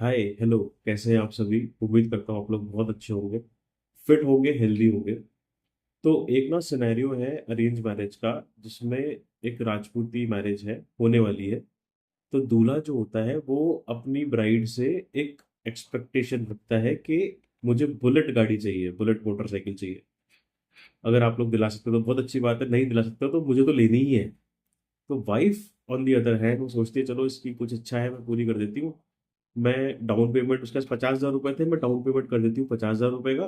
Hi hello. कैसे हैं आप सभी? उम्मीद करता हूँ आप लोग बहुत अच्छे होंगे, फिट होंगे, हेल्दी होंगे। तो एक ना सिनेरियो है अरेंज मैरिज का, जिसमें एक राजपूती मैरिज है, होने वाली है। तो दूल्हा जो होता है वो अपनी ब्राइड से एक एक्सपेक्टेशन रखता है कि मुझे बुलेट गाड़ी चाहिए, बुलेट मोटरसाइकिल चाहिए। अगर आप लोग दिला सकते हो तो बहुत अच्छी बात है, नहीं दिला सकते हो तो मुझे तो लेनी ही है। तो wife on the other hand वो सोचती है चलो इसकी कुछ इच्छा है, मैं पूरी कर देती हूँ। मैं डाउन पेमेंट, उसके पास 50,000 रुपए थे, मैं डाउन पेमेंट कर देती हूँ 50,000 रुपए का।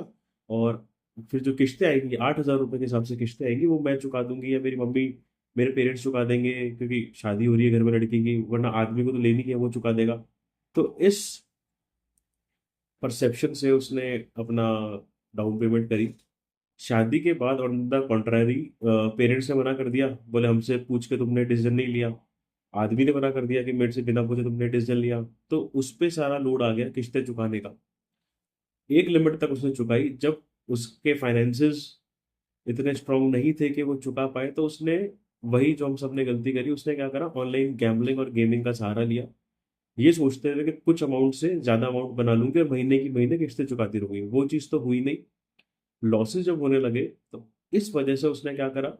और फिर जो किस्तें आएंगी 8,000 रुपए के हिसाब से किस्तें आएंगी, वो मैं चुका दूंगी या मेरी मम्मी, मेरे पेरेंट्स चुका देंगे, क्योंकि शादी हो रही है घर में लड़की की, वरना आदमी को तो लेनी है, वो चुका देगा। तो इस परसेप्शन से उसने अपना डाउन पेमेंट करी। शादी के बाद ऑन द कॉन्ट्रारी पेरेंट्स ने मना कर दिया, बोले हमसे पूछ के तुमने डिसीजन नहीं लिया। आदमी ने मना कर दिया कि मेरे से बिना पूछे तुमने डिसीजन लिया। तो उस पे सारा लोड आ गया किस्तें चुकाने का। एक लिमिट तक उसने चुकाई, जब उसके फाइनेंसेस इतने स्ट्रांग नहीं थे कि वो चुका पाए, तो उसने वही जो हम सब ने गलती करी, उसने क्या करा, ऑनलाइन गैम्बलिंग और गेमिंग का सहारा लिया। ये सोचते हुए कि कुछ अमाउंट से ज्यादा अमाउंट बना लूंगी और महीने की महीने किस्तें चुकाती रहूंगी, वो चीज तो हुई नहीं। लॉसेस जब होने लगे तो इस वजह से उसने क्या करा,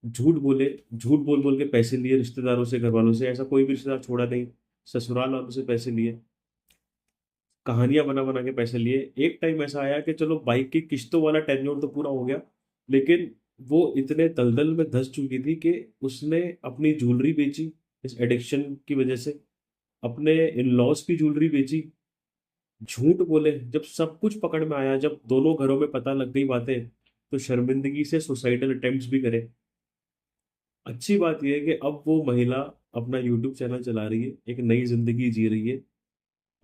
झूठ बोले, झूठ बोल बोल के पैसे लिए रिश्तेदारों से, घर वालों से, ऐसा कोई भी रिश्तेदार छोड़ा नहीं। ससुराल वालों से पैसे लिए, कहानियां बना बना के पैसे लिए। एक टाइम ऐसा आया कि चलो बाइक की किस्तों वाला टेन्योर तो पूरा हो गया, लेकिन वो इतने दलदल में धंस चुकी थी कि उसने अपनी ज्वेलरी बेची इस एडिक्शन की वजह से, अपने इन लॉज की ज्वेलरी बेची। झूठ बोले, जब सब कुछ पकड़ में आया, जब दोनों घरों में पता लग गई बातें, तो शर्मिंदगी से सुसाइडल अटेम्प्ट्स भी करे। अच्छी बात यह है कि अब वो महिला अपना यूट्यूब चैनल चला रही है, एक नई जिंदगी जी रही है।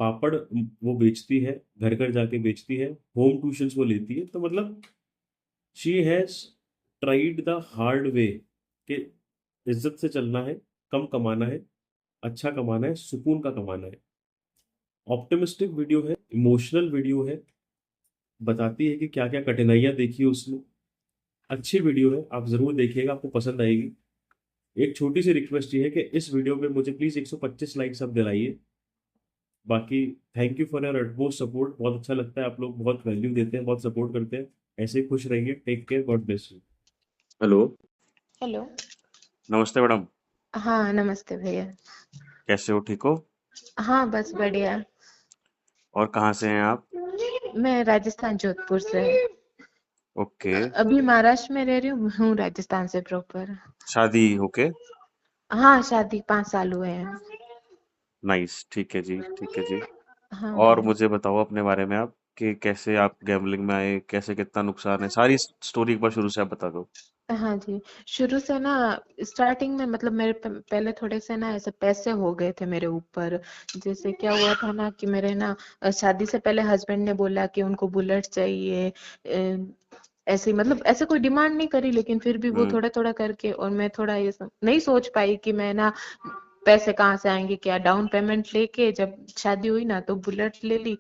पापड़ वो बेचती है, घर घर जाके बेचती है, होम ट्यूशंस वो लेती है। तो मतलब she has tried the hard way कि इज्जत से चलना है, कम कमाना है, अच्छा कमाना है, सुकून का कमाना है। ऑप्टिमिस्टिक वीडियो है, इमोशनल वीडियो है, बताती है कि क्या क्या कठिनाइयां देखी उसने। अच्छी वीडियो है, आप जरूर देखिएगा, आपको पसंद आएगी। एक छोटी सी रिक्वेस्ट ये है कि इस वीडियो पे मुझे प्लीज 125 लाइक्स आप दिलाइए। बाकी thank you for your utmost support, बहुत अच्छा लगता है, आप लोग बहुत वैल्यू देते हैं, बहुत सपोर्ट करते हैं। ऐसे ही खुश रहिए, take care, God bless you. Hello. Hello. नमस्ते मैडम। हाँ, नमस्ते भैया। कैसे हो, ठीक हो? हाँ, बस बढ़िया। और कहाँ से हैं आप? मैं राजस्थान जोधपुर से। ओके। अभी महाराष्ट्र में रह रही हूँ राजस्थान से प्रॉपर। शादी होके? हाँ, शादी 5 साल हुए हैं। नाइस, ठीक है जी, ठीक है जी। हाँ और भैया। मुझे बताओ अपने बारे में आप, कि कैसे आप गैम्बलिंग में आए, कैसे, कितना नुकसान है, सारी स्टोरी एक बार शुरू से आप बता दो। हाँ जी। शुरू से ना, स्टार्टिंग में मतलब मेरे पहले थोड़े से ना ऐसे पैसे हो गए थे मेरे ऊपर। जैसे क्या हुआ था ना कि मेरे ना शादी से पहले हस्बैंड ने बोला कि उनको बुलेट चाहिए। ऐसे मतलब ऐसे कोई डिमांड नहीं करी, लेकिन फिर भी वो हम्म। थोड़ा थोड़ा करके, और मैं थोड़ा ये नहीं सोच पाई कि मैं ना पैसे कहाँ से आएंगे, क्या डाउन पेमेंट लेके जब शादी हुई ना तो बुलेट ले ली।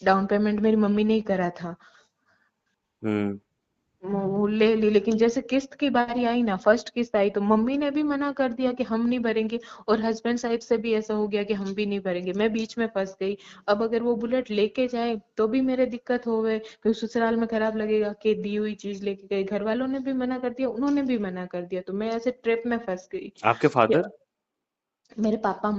डाउन पेमेंट मेरी मम्मी ने ही करा था। हम्म। वो ले ली, लेकिन जैसे किस्त की बारी आई ना, फर्स्ट किस्त आई तो मम्मी ने भी मना कर दिया कि हम नहीं भरेंगे। और हस्बैंड साइड से भी ऐसा हो गया कि हम भी नहीं भरेंगे, मैं बीच में फंस गई। अब अगर वो बुलेट लेके जाए तो भी मेरे दिक्कत हो गए, फिर ससुराल में खराब लगेगा कि दी हुई चीज लेके गए। घर वालों ने भी मना कर दिया, उन्होंने भी मना कर दिया, तो मैं ऐसे ट्रिप में फंस गई आपके कि फादर? मेरे पापा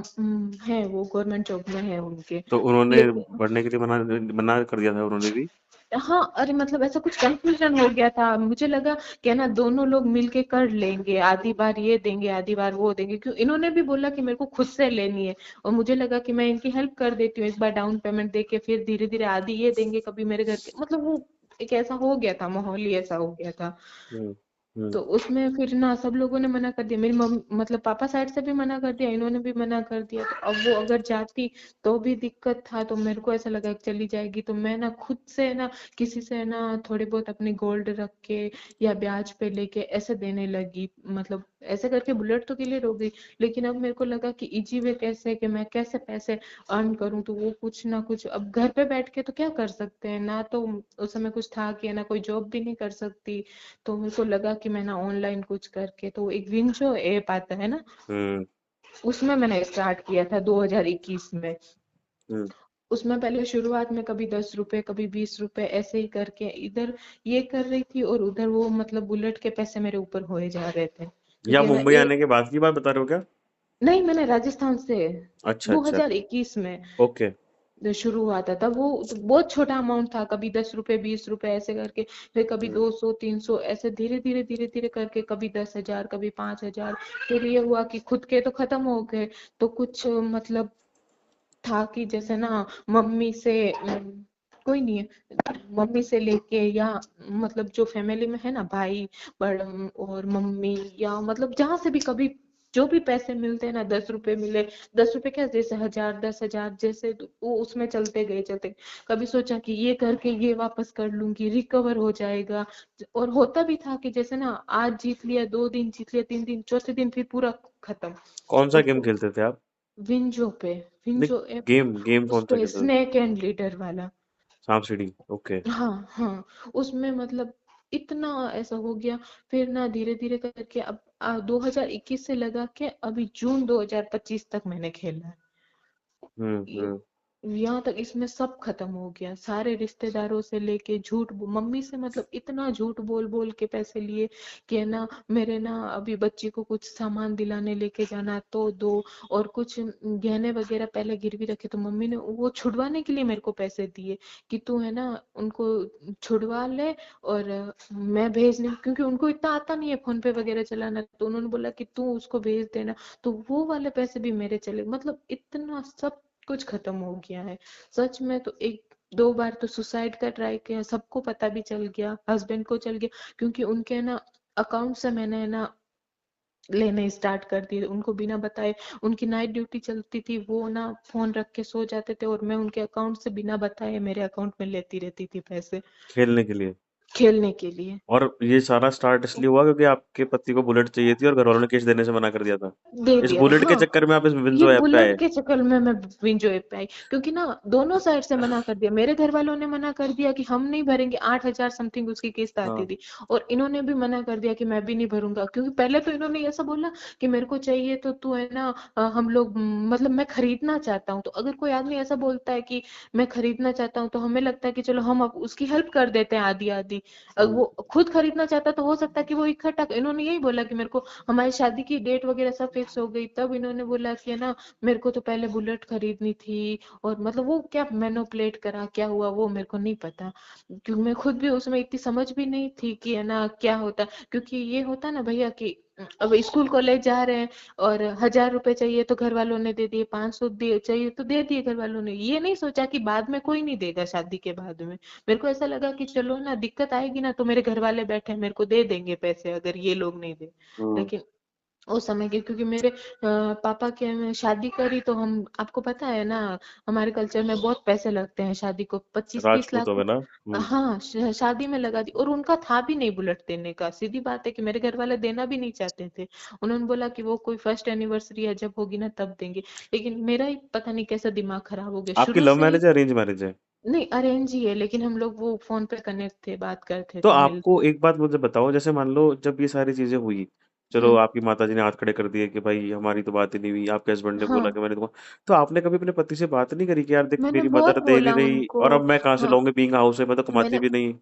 हैं, वो गवर्नमेंट जॉब में है उनके। तो उन्होंने लेकिन बढ़ने के लिए मना मना कर दिया था उन्होंने भी? हाँ, अरे मतलब ऐसा कुछ कंफ्यूजन हो गया था, मुझे लगा कि ना दोनों लोग मिलके कर लेंगे, आधी बार ये देंगे आधी बार वो देंगे, क्यों इन्होंने भी बोला कि मेरे को खुद से लेनी है। और मुझे लगा कि मैं इनकी हेल्प कर देती हूँ, इस बार डाउन पेमेंट देके फिर धीरे धीरे आधी ये देंगे, कभी मेरे घर के मतलब वो एक ऐसा हो गया था, माहौल ही ऐसा हो गया था। हम्म। हम्म। तो उसमें फिर ना सब लोगों ने मना कर दिया, मेरी मम्मी मतलब पापा साइड से भी मना कर दिया, इन्होंने भी मना कर दिया। तो अब वो अगर जाती तो भी दिक्कत था, तो मेरे को ऐसा लगा कि चली जाएगी तो मैं ना खुद से ना किसी से ना थोड़े बहुत अपने गोल्ड रख के या ब्याज पे लेके ऐसे देने लगी। मतलब ऐसे करके बुलेट तो क्लियर हो गई, लेकिन अब मेरे को लगा कि इजी वे कैसे, कि मैं कैसे पैसे अर्न करूं। तो वो कुछ ना कुछ, अब घर पे बैठ के तो क्या कर सकते हैं ना, तो उस समय कुछ था कि ना कोई जॉब भी नहीं कर सकती। तो मेरे को लगा कि मैं ना ऑनलाइन कुछ करके, तो एक विंचो ऐप आता है ना, हम्म। उसमें मैंने स्टार्ट किया था 2021 में। हम्म। उसमें पहले शुरुआत में कभी 10 रुपए कभी 20 रुपए ऐसे ही करके इधर ये कर रही थी, और उधर वो मतलब बुलेट के पैसे मेरे ऊपर होए जा रहे थे, या क्योंकि मैं मुंबई आने के बाद की बात बता रहे हो क्या? नहीं, मैंने राजस्थान से अच्छा अच्छा। 2021 में ओके। जो शुरू हुआ था, तब वो तो बहुत छोटा अमाउंट था, कभी 10 रुपए 20 रुपए ऐसे करके, फिर कभी हम्म। 200 300 ऐसे धीरे धीरे करके, कभी 10,000 कभी 5,000। फिर ये हुआ कि खुद के तो खत्म हो गए, तो कुछ मतलब था कि जैसे ना मम्मी से कोई नहीं है, मम्मी से लेके या मतलब जो फैमिली में है ना भाई बड़ और मम्मी, या मतलब जहां से भी कभी जो भी पैसे मिलते हैं ना, 10 रुपए मिले, 10 रुपए क्या, जैसे 1,000 10,000 जैसे, तो वो उसमें चलते गए चलते गए। कभी सोचा कि ये करके ये वापस कर लूंगी, रिकवर हो जाएगा, और होता भी था कि जैसे ना आज जीत लिया, 2 दिन जीत लिया, 3 दिन, चौथे दिन फिर पूरा खत्म। कौन सा और गेम खेलते थे आप? विंजो पे, नहीं, विंजो ऐप, गेम गेम उस कौन सा पे खेलते थे? स्नेक एंड लीडर वाला। सांप सीढ़ी, ओके। हाँ हाँ, उसमें मतलब इतना ऐसा हो गया। फिर ना धीरे धीरे करके अब 2021 से लगा के अभी जून 2025 तक मैंने खेला है। ये- हम्म। यहाँ तक इसमें सब खत्म हो गया, सारे रिश्तेदारों से लेके मम्मी से मतलब इतना झूठ बोल बोल के पैसे लिए कि है ना, मेरे ना अभी बच्ची को कुछ सामान दिलाने लेके जाना तो दो, और कुछ गहने वगैरह पहले गिरवी रखे, तो मम्मी ने वो छुड़वाने के लिए मेरे को पैसे दिए कि तू है ना उनको छुड़वा ले, और मैं भेज नहीं, क्योंकि उनको इतना आता नहीं है फोन पे वगैरह चलाना, तो उन्होंने बोला कि तू उसको भेज देना, तो वो वाले पैसे भी मेरे चले, मतलब इतना सब कुछ खत्म हो गया है। सच में तो एक दो बार तो सुसाइड का ट्राई किया, सबको पता भी चल गया, हस्बैंड को चल गया, क्योंकि उनके ना अकाउंट से मैंने ना लेने स्टार्ट कर दिए उनको बिना बताए। उनकी नाइट ड्यूटी चलती थी, वो ना फोन रख के सो जाते थे, और मैं उनके अकाउंट से बिना बताए मेरे अकाउंट में लेती रहती थी पैसे, खेलने के लिए? खेलने के लिए। और ये सारा स्टार्ट इसलिए हुआ क्योंकि आपके पति को बुलेट चाहिए थी और घर वालों ने कैश देने से मना कर दिया था? दे इस दिया था, बुलेट के हाँ। चक्कर में आप इस ये विंजो ऐप पे बुलेट आए? के चक्कर में मैं विंजो ऐप पे आई, क्योंकि ना दोनों साइड से मना कर दिया, मेरे घर वालों ने मना कर दिया कि हम नहीं भरेंगे, 8,000 समथिंग उसकी किस्त आती हाँ। थी, और इन्होंने भी मना कर दिया कि मैं भी नहीं भरूंगा, क्योंकि पहले तो इन्होंने ऐसा बोला कि मेरे को चाहिए तो तू है ना हम लोग मतलब मैं खरीदना चाहता हूँ, तो अगर कोई आदमी ऐसा बोलता है कि मैं खरीदना चाहता हूँ, तो हमें लगता है कि चलो हम अब उसकी हेल्प कर देते हैं आधी आधी। अगर हम्म। वो खुद खरीदना चाहता तो हो सकता है कि वो इकट्ठा, इन्होंने यही बोला कि मेरे को हमारी शादी की डेट वगैरह सब फिक्स हो गई, तब इन्होंने बोला कि है ना मेरे को तो पहले बुलेट खरीदनी थी, और मतलब वो क्या मैनिपुलेट करा क्या हुआ वो मेरे को नहीं पता, क्योंकि मैं खुद भी उसमें इतनी समझ भी नहीं थी कि है ना क्या होता, क्योंकि ये होता ना भैया कि अब स्कूल कॉलेज जा रहे हैं, और 1,000 रुपए चाहिए तो घर वालों ने दे दिए, 500 दे चाहिए तो दे दिए घर वालों ने, ये नहीं सोचा कि बाद में कोई नहीं देगा शादी के बाद में। मेरे को ऐसा लगा कि चलो ना दिक्कत आएगी ना तो मेरे घर वाले बैठे हैं, मेरे को दे देंगे पैसे अगर ये लोग नहीं दे। हम्म। लेकिन उस समय के, क्योंकि मेरे पापा के में शादी करी तो हम, आपको पता है ना हमारे कल्चर में बहुत पैसे लगते हैं शादी को, 25-30 लाख। राजपूतों में ना। हाँ, शादी में लगा दी, और उनका था भी नहीं बुलेट देने का, सीधी बात है कि मेरे घर वाले देना भी नहीं चाहते थे। उन्होंने बोला कि वो कोई फर्स्ट एनिवर्सरी है जब होगी ना तब देंगे, लेकिन मेरा ही पता नहीं कैसा दिमाग खराब हो गया आपकी शुरू लव से ही। मैरिज है, अरेंज मैरिज है? नहीं, अरेंज ही है, लेकिन हम लोग वो फोन पे कनेक्ट थे, बात करते तो थे, मिलते। आपको एक बात मुझे बताओ, जैसे मान लो जब ये सारी चीजें हुई, चलो हम्म। आपकी माताजी ने हाथ खड़े कर दिए कि भाई हमारी तो बात ही नहीं हुई, आपके हस्बैंड ने बोला कि हाँ, मैंने तो आपने कभी अपने पति से बात नहीं करी कि यार देख मैंने मेरी बहुत मदर दे नहीं बोला रही उनको। और अब मैं कहाँ से हाँ, लाऊंगी, बीइंग हाउस है मैं तो कमाती मैंने भी नहीं।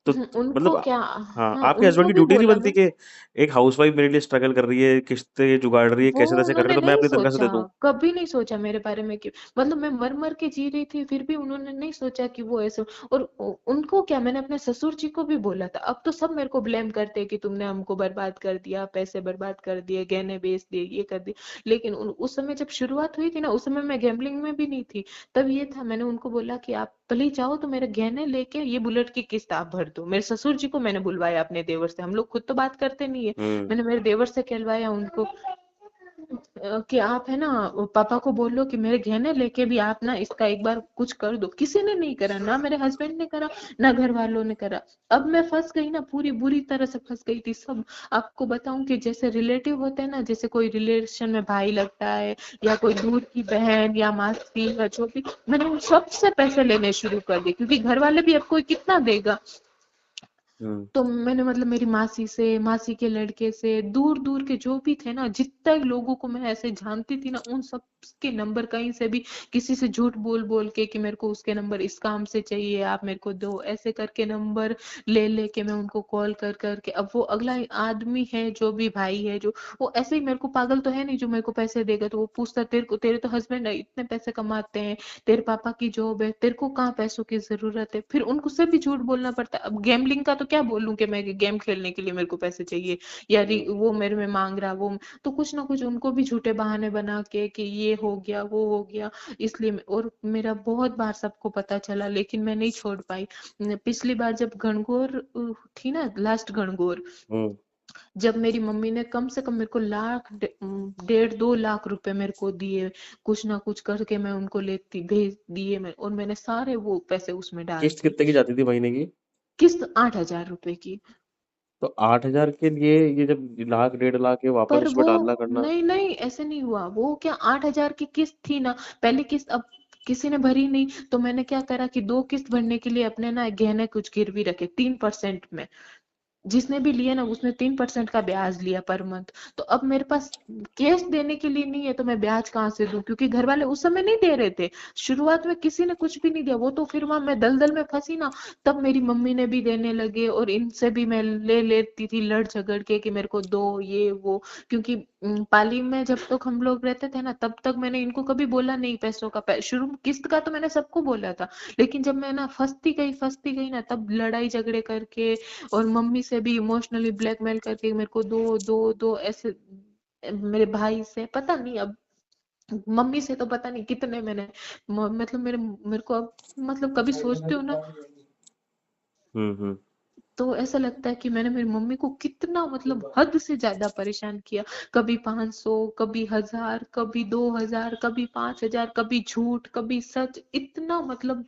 तो उनको मतलब क्या, हाँ, हाँ आपके हस्बैंड उनको की भी ड्यूटी नहीं बोला बनती मैं। कि एक हाउसवाइफ मेरे लिए स्ट्रगल कर रही है, किस्तें जुगाड़ रही है, वो कैसे तैसे कर रही उन्होंने है, तो मैं नहीं अपनी तनख्वाह से सोचा, दे दूं? कभी नहीं सोचा मेरे बारे में कि मतलब मैं मर मर के जी रही थी, फिर भी उन्होंने नहीं सोचा कि वो ऐसे। और उनको क्या, मैंने अपने ससुर जी को भी बोला था, अब तो सब मेरे को ब्लेम करते हैं कि तुमने हमको बर्बाद कर दिया, पैसे बर्बाद कर दिए, गहने बेच दिए, ये कर दिए। लेकिन उस समय जब शुरुआत हुई थी ना, उस समय मैं गैम्बलिंग में भी नहीं थी। तब ये था, मैंने उनको बोला कि आप भले ही चाहो तो मेरे गहने लेके ये बुलेट की किस्त आप भर दो। मेरे ससुर जी को मैंने बुलवाया अपने देवर से, हम लोग खुद तो बात करते नहीं है, हम्म। मैंने मेरे देवर से कहलवाया उनको कि आप है ना पापा को बोलो कि मेरे गहने लेके भी आप ना इसका एक बार कुछ कर दो। किसी ने नहीं करा, ना मेरे हस्बैंड ने करा, ना घर वालों ने करा। अब मैं फंस गई ना, पूरी बुरी तरह से फंस गई थी सब। आपको बताऊं कि जैसे रिलेटिव होते हैं ना, जैसे कोई रिलेशन में भाई लगता है, या कोई दूर की बहन या मासी या जो भी, मैंने उन सबसे पैसे लेने शुरू कर दिए, क्योंकि घर वाले भी अब कोई कितना देगा। हम्म। तो मैंने मतलब मेरी मासी से, मासी के लड़के से, दूर दूर के जो भी थे ना, जितने लोगों को मैं ऐसे जानती थी ना, उन सब के नंबर कहीं से भी किसी से झूठ बोल बोल के कि मेरे को उसके नंबर इस काम से चाहिए, आप मेरे को दो, ऐसे करके नंबर ले लेके मैं उनको कॉल कर करके, अब वो अगला आदमी है जो भी भाई है, जो वो ऐसे ही मेरे को, पागल तो है नहीं जो मेरे को पैसे देगा, तो वो पूछता तेरे को, तेरे तो हस्बैंड इतने पैसे कमाते हैं, तेरे पापा की जॉब है, तेरे को कहाँ पैसों की जरूरत है, फिर उनको से भी झूठ बोलना पड़ता है। अब गैम्बलिंग का तो क्या बोलूं कि मैं गेम खेलने के लिए मेरे को पैसे चाहिए, या वो मेरे में मांग रहा, वो तो कुछ ना कुछ उनको भी झूठे बहाने बना के कि ये हो गया वो हो गया, इसलिए और मेरा बहुत बार सबको पता चला, लेकिन मैं नहीं छोड़ पाई। पिछली बार जब गणगौर थी ना, लास्ट गणगौर, हम्म। जब मेरी मम्मी ने कम से कम मेरे को लाख 1.5-2 लाख रुपए मेरे को दिए, कुछ ना कुछ करके मैं उनको लेती भेज दिए, मैं और मैंने सारे वो पैसे उसमें डाल किस्त दिए। कितने की जाती थी महीने की? किस्त 8,000 रुपए की। तो 8,000 के लिए ये जब लाख 1.5 लाख है वापस पर उसमें वो, डालना करना। नहीं नहीं ऐसे नहीं हुआ, वो क्या 8,000 की किस्त थी ना, पहली किस्त अब किसी ने भरी नहीं, तो मैंने क्या करा कि दो किस्त भरने के लिए अपने ना गहने कुछ गिरवी रखे 3% में, जिसने भी लिया ना उसने 3% का ब्याज लिया पर मंथ। तो अब मेरे पास कैश देने के लिए नहीं है, तो मैं ब्याज कहाँ से दूं, क्योंकि घर वाले उस समय नहीं दे रहे थे, शुरुआत में किसी ने कुछ भी नहीं दिया, वो तो फिर वहां मैं दलदल में फंसी ना, तब मेरी मम्मी ने भी देने लगे, और इनसे भी मैं ले लेती थी लड़ झगड़ के कि मेरे को दो ये वो, क्योंकि पाली में जब तक हम लोग रहते थे ना, तब तक मैंने इनको कभी बोला नहीं पैसों का, शुरू में किस्त का तो मैंने सबको बोला था, लेकिन जब मैं ना फंसती गई ना, तब लड़ाई झगड़े करके और मम्मी से भी इमोशनली ब्लैकमेल करके मेरे को दो दो दो ऐसे, मेरे भाई से पता नहीं, अब मम्मी से तो पता नहीं कितने मैंने, मतलब मेरे को अब मतलब कभी सोचती हूँ ना, हम्म। तो ऐसा लगता है कि मैंने मेरी मम्मी को कितना मतलब हद से ज्यादा परेशान किया, कभी 500, कभी 1,000, कभी 2,000, कभी 5,000, कभी झूठ कभी सच, इतना मतलब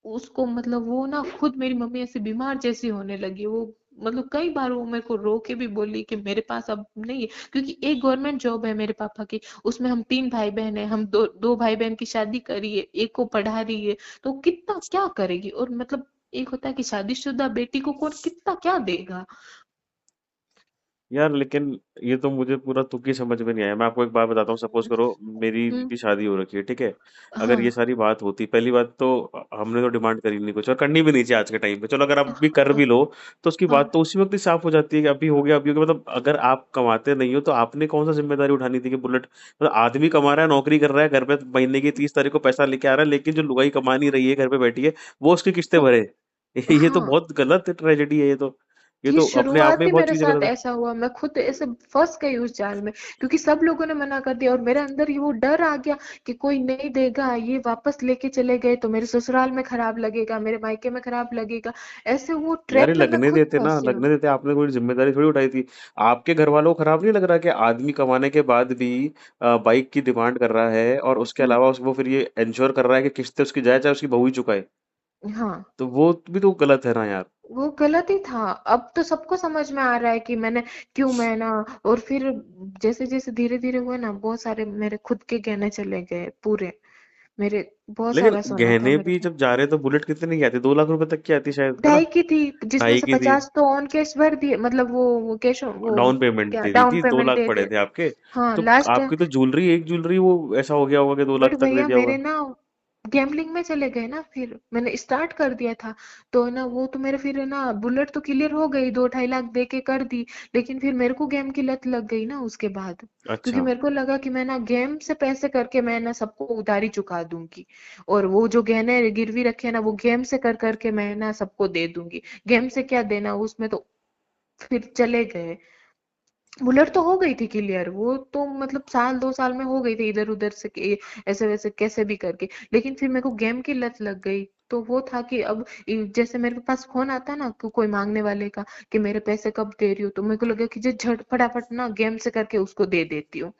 उसको, मतलब वो ना खुद मेरी मम्मी ऐसे बीमार जैसी होने लगी, वो मतलब कई बार वो मेरे को रो के भी बोली कि मेरे पास अब नहीं है, क्योंकि एक गवर्नमेंट जॉब है मेरे पापा की, उसमें हम 3 भाई बहन है, हम दो भाई बहन की शादी करी है, एक को पढ़ा रही है, तो कितना क्या करेगी, और मतलब एक होता है कि शादीशुदा बेटी को कौन कितना क्या देगा। यार लेकिन ये तो मुझे पूरा तुक्की समझ में नहीं आया। मैं आपको एक बात बताता हूँ, सपोज करो मेरी हम्म। भी शादी हो रखी है, ठीक है? अगर ये हाँ सारी बात होती, पहली बात तो हमने तो डिमांड करी नहीं कुछ, और करनी भी नहीं चाहिए आज के टाइम पे। चलो अगर आप भी कर भी लो तो उसकी हाँ बात तो उसी वक्त ही साफ हो जाती है कि अभी हो गया, अभी हो गया। मतलब अगर आप कमाते नहीं हो तो आपने कौन सा जिम्मेदारी उठानी थी कि बुलेट, मतलब आदमी कमा रहा है, नौकरी कर रहा है, घर पे महीने की 30 तारीख को पैसा लेके आ रहा है, लेकिन जो लुगाई कमा नहीं रही है, घर पे बैठी है, वो उसकी किस्तें तो भरे। ये तो हाँ, बहुत गलत ट्रेजेडी है ये तो। ये ये तो अपने आप में ही शुरुआती बहुत मेरे चीजें साथ गलत ऐसा हुआ, मैं खुद ऐसे फंस गई उस जाल में, क्योंकि सब लोगों ने मना कर दिया और मेरे अंदर ये वो डर आ गया कि कोई नहीं देगा, ये वापस लेके चले गए तो मेरे ससुराल में खराब लगेगा, मेरे मायके में खराब लगेगा, ऐसे वो है। यार ये ट्रैप में मैं लगने खुद देते ना, फंसी हूँ। लगने देते, आपने कोई जिम्मेदारी थोड़ी उठाई थी। आपके घर वालों को खराब नहीं लग रहा कि आदमी कमाने के बाद भी बाइक की डिमांड कर रहा है, और उसके हम्म। अलावा वो फिर ये इंश्योर कर रहा है कि किस्तें उसकी जाए चाहे उसकी बहू ही चुकाए। हाँ, तो वो भी तो गलत है ना यार। वो गलत ही था, अब तो सबको समझ में आ रहा है कि मैंने क्यों, मैं ना, और फिर जैसे जैसे धीरे धीरे हुए ना, बहुत सारे मेरे खुद के गहने चले गए पूरे, मेरे बहुत लेकिन सारा सोना था गहने मेरे भी पास। जब जा रहे तो बुलेट कितने की आती? 2 लाख रुपए तक की आती शायद, है ना? 2.5 की थी, जिसमें ढाई से की थी। 50 तो ऑन कैश भर दिए, मतलब वो कैश, वो डाउन पेमेंट क्या दे दी डाउन थी, दो पेमेंट लाख दे पड़े दे। थे आपके। हाँ तो लास्ट। आपकी तो ज्वेलरी, एक ज्वेलरी वो ऐसा हो गया होगा कि 2 लाख बट तक ले भैया दिया मेरे होगा। ना गैम्बलिंग में चले गए ना, फिर मैंने स्टार्ट कर दिया था, तो ना वो तो मेरे फिर ना बुलेट तो क्लियर हो गई, 2-2.5 लाख दे के कर दी, लेकिन फिर मेरे को गेम की लत लग गई ना उसके बाद, क्योंकि अच्छा। मेरे को लगा कि मैं ना गेम से पैसे करके मैं ना सबको उधारी चुका दूंगी, और वो जो गहने गिरवी रखे ना वो गेम से कर करके मैं ना सबको दे दूंगी, गेम से क्या देना उसमें, तो फिर चले गए। बुलेट तो हो गई थी क्लियर, वो तो मतलब 1-2 साल में हो गई थी इधर उधर से ऐसे वैसे कैसे भी करके, लेकिन फिर मेरे को गेम की लत लग गई, तो वो था कि अब जैसे मेरे पास फोन आता ना कोई मांगने वाले का कि मेरे पैसे कब दे रही हो, तो मेरे को लगा कि जो झट फटाफट ना गेम से करके उसको दे देती हूँ।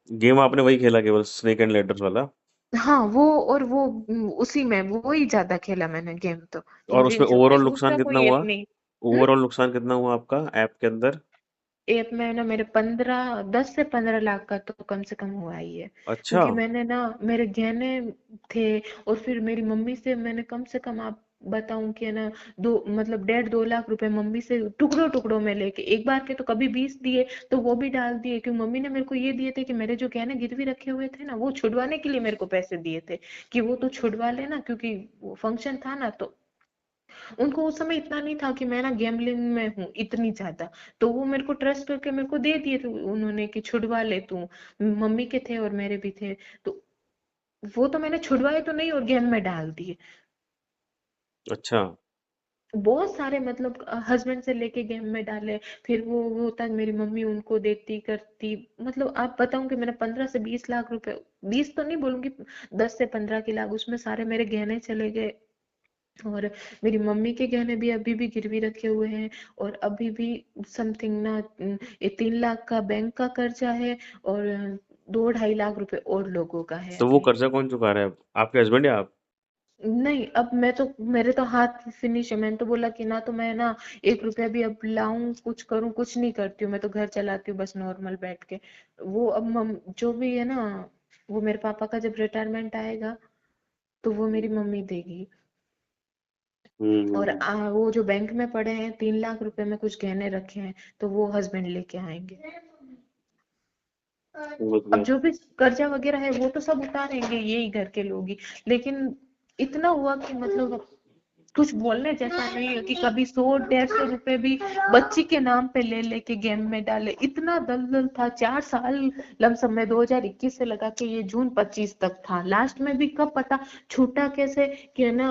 गेम आपने वही खेला केवल, स्नेक एंड लैडर वाला? हाँ वो, और वो उसी में वो ही ज्यादा खेला मैंने गेम, तो और इन उसमें जो है ओवरऑल नुकसान दूसरा कितना कोई ऐप हुआ? नहीं। हम्म। ओवरऑल नुकसान कितना हुआ आपका ऐप के अंदर? ऐप में ना मेरे 10 से 15 लाख का तो कम से कम हुआ ही है, अच्छा। क्योंकि मैंने ना, मेरे गहने थे, और फिर मेरी मम्मी से मैंने कम से कम, आप बताऊं कि है ना, दो मतलब 1.5-2 लाख रुपए मम्मी से टुकड़ों टुकड़ों में लेके, एक बार के तो कभी 20 दिए तो वो भी डाल दिए, क्योंकि मम्मी ने मेरे को ये दिए थे कि मेरे जो गहने गिरवी रखे हुए थे ना, वो छुड़वाने के लिए मेरे को पैसे दिए थे कि वो तू छुड़वा लेना, क्योंकि वो फंक्शन था ना, तो उनको उस समय इतना नहीं था कि मैं ना गैम्बलिंग में हूँ इतनी ज्यादा, तो वो मेरे को ट्रस्ट करके मेरे को दे दिए थे उन्होंने कि छुड़वा ले तू। मम्मी के थे और मेरे भी थे, तो वो तो मैंने छुड़वाए तो नहीं और गेम में डाल दिए। अच्छा। बहुत सारे मतलब हस्बैंड से लेके गेम में डाले, फिर वो होता मेरी मम्मी उनको देती करती, मतलब आप बताऊं कि मैंने 15 से 20 लाख रुपए, 20 तो नहीं बोलूंगी, 10 से 15 की लाख उसमें सारे मेरे गहने चले गए। और मेरी मम्मी के गहने भी अभी भी गिरवी रखे हुए हैं, और अभी भी समथिंग ना, ये 3 लाख का बैंक का कर्जा है, और 2-2.5 लाख रुपए और लोगों का है तो वो अभी। कर्जा कौन चुका रहा है अब? आपके हस्बैंड या आप? नहीं, अब मैं तो, मेरे तो हाथ फिनिश है, मैंने तो बोला कि ना तो मैं ना 1 रुपया भी अब लाऊं कुछ करूं, कुछ नहीं करती हूँ, मैं तो घर चलाती हूँ बस नॉर्मल बैठ के। वो अब जो भी है ना, वो मेरे पापा का जब रिटायरमेंट आएगा तो वो मेरी मम्मी देगी। और हम्म। वो जो बैंक में पड़े हैं 3 लाख रुपए में कुछ गहने रखे हैं, तो वो हस्बैंड लेके आएंगे। समझ अब गया। जो भी कर्जा वगैरह है वो तो सब उतारेंगे यही घर के लोग ही, लेकिन इतना हुआ कि मतलब कुछ बोलने जैसा नहीं है कि कभी 100-150 रुपए भी बच्ची के नाम पे ले लेके गेम में डाले, इतना दलदल था 4 साल। लमसम में 2021 से लगा के ये जून 25 तक था, लास्ट में भी कब पता छूटा कैसे, कि ना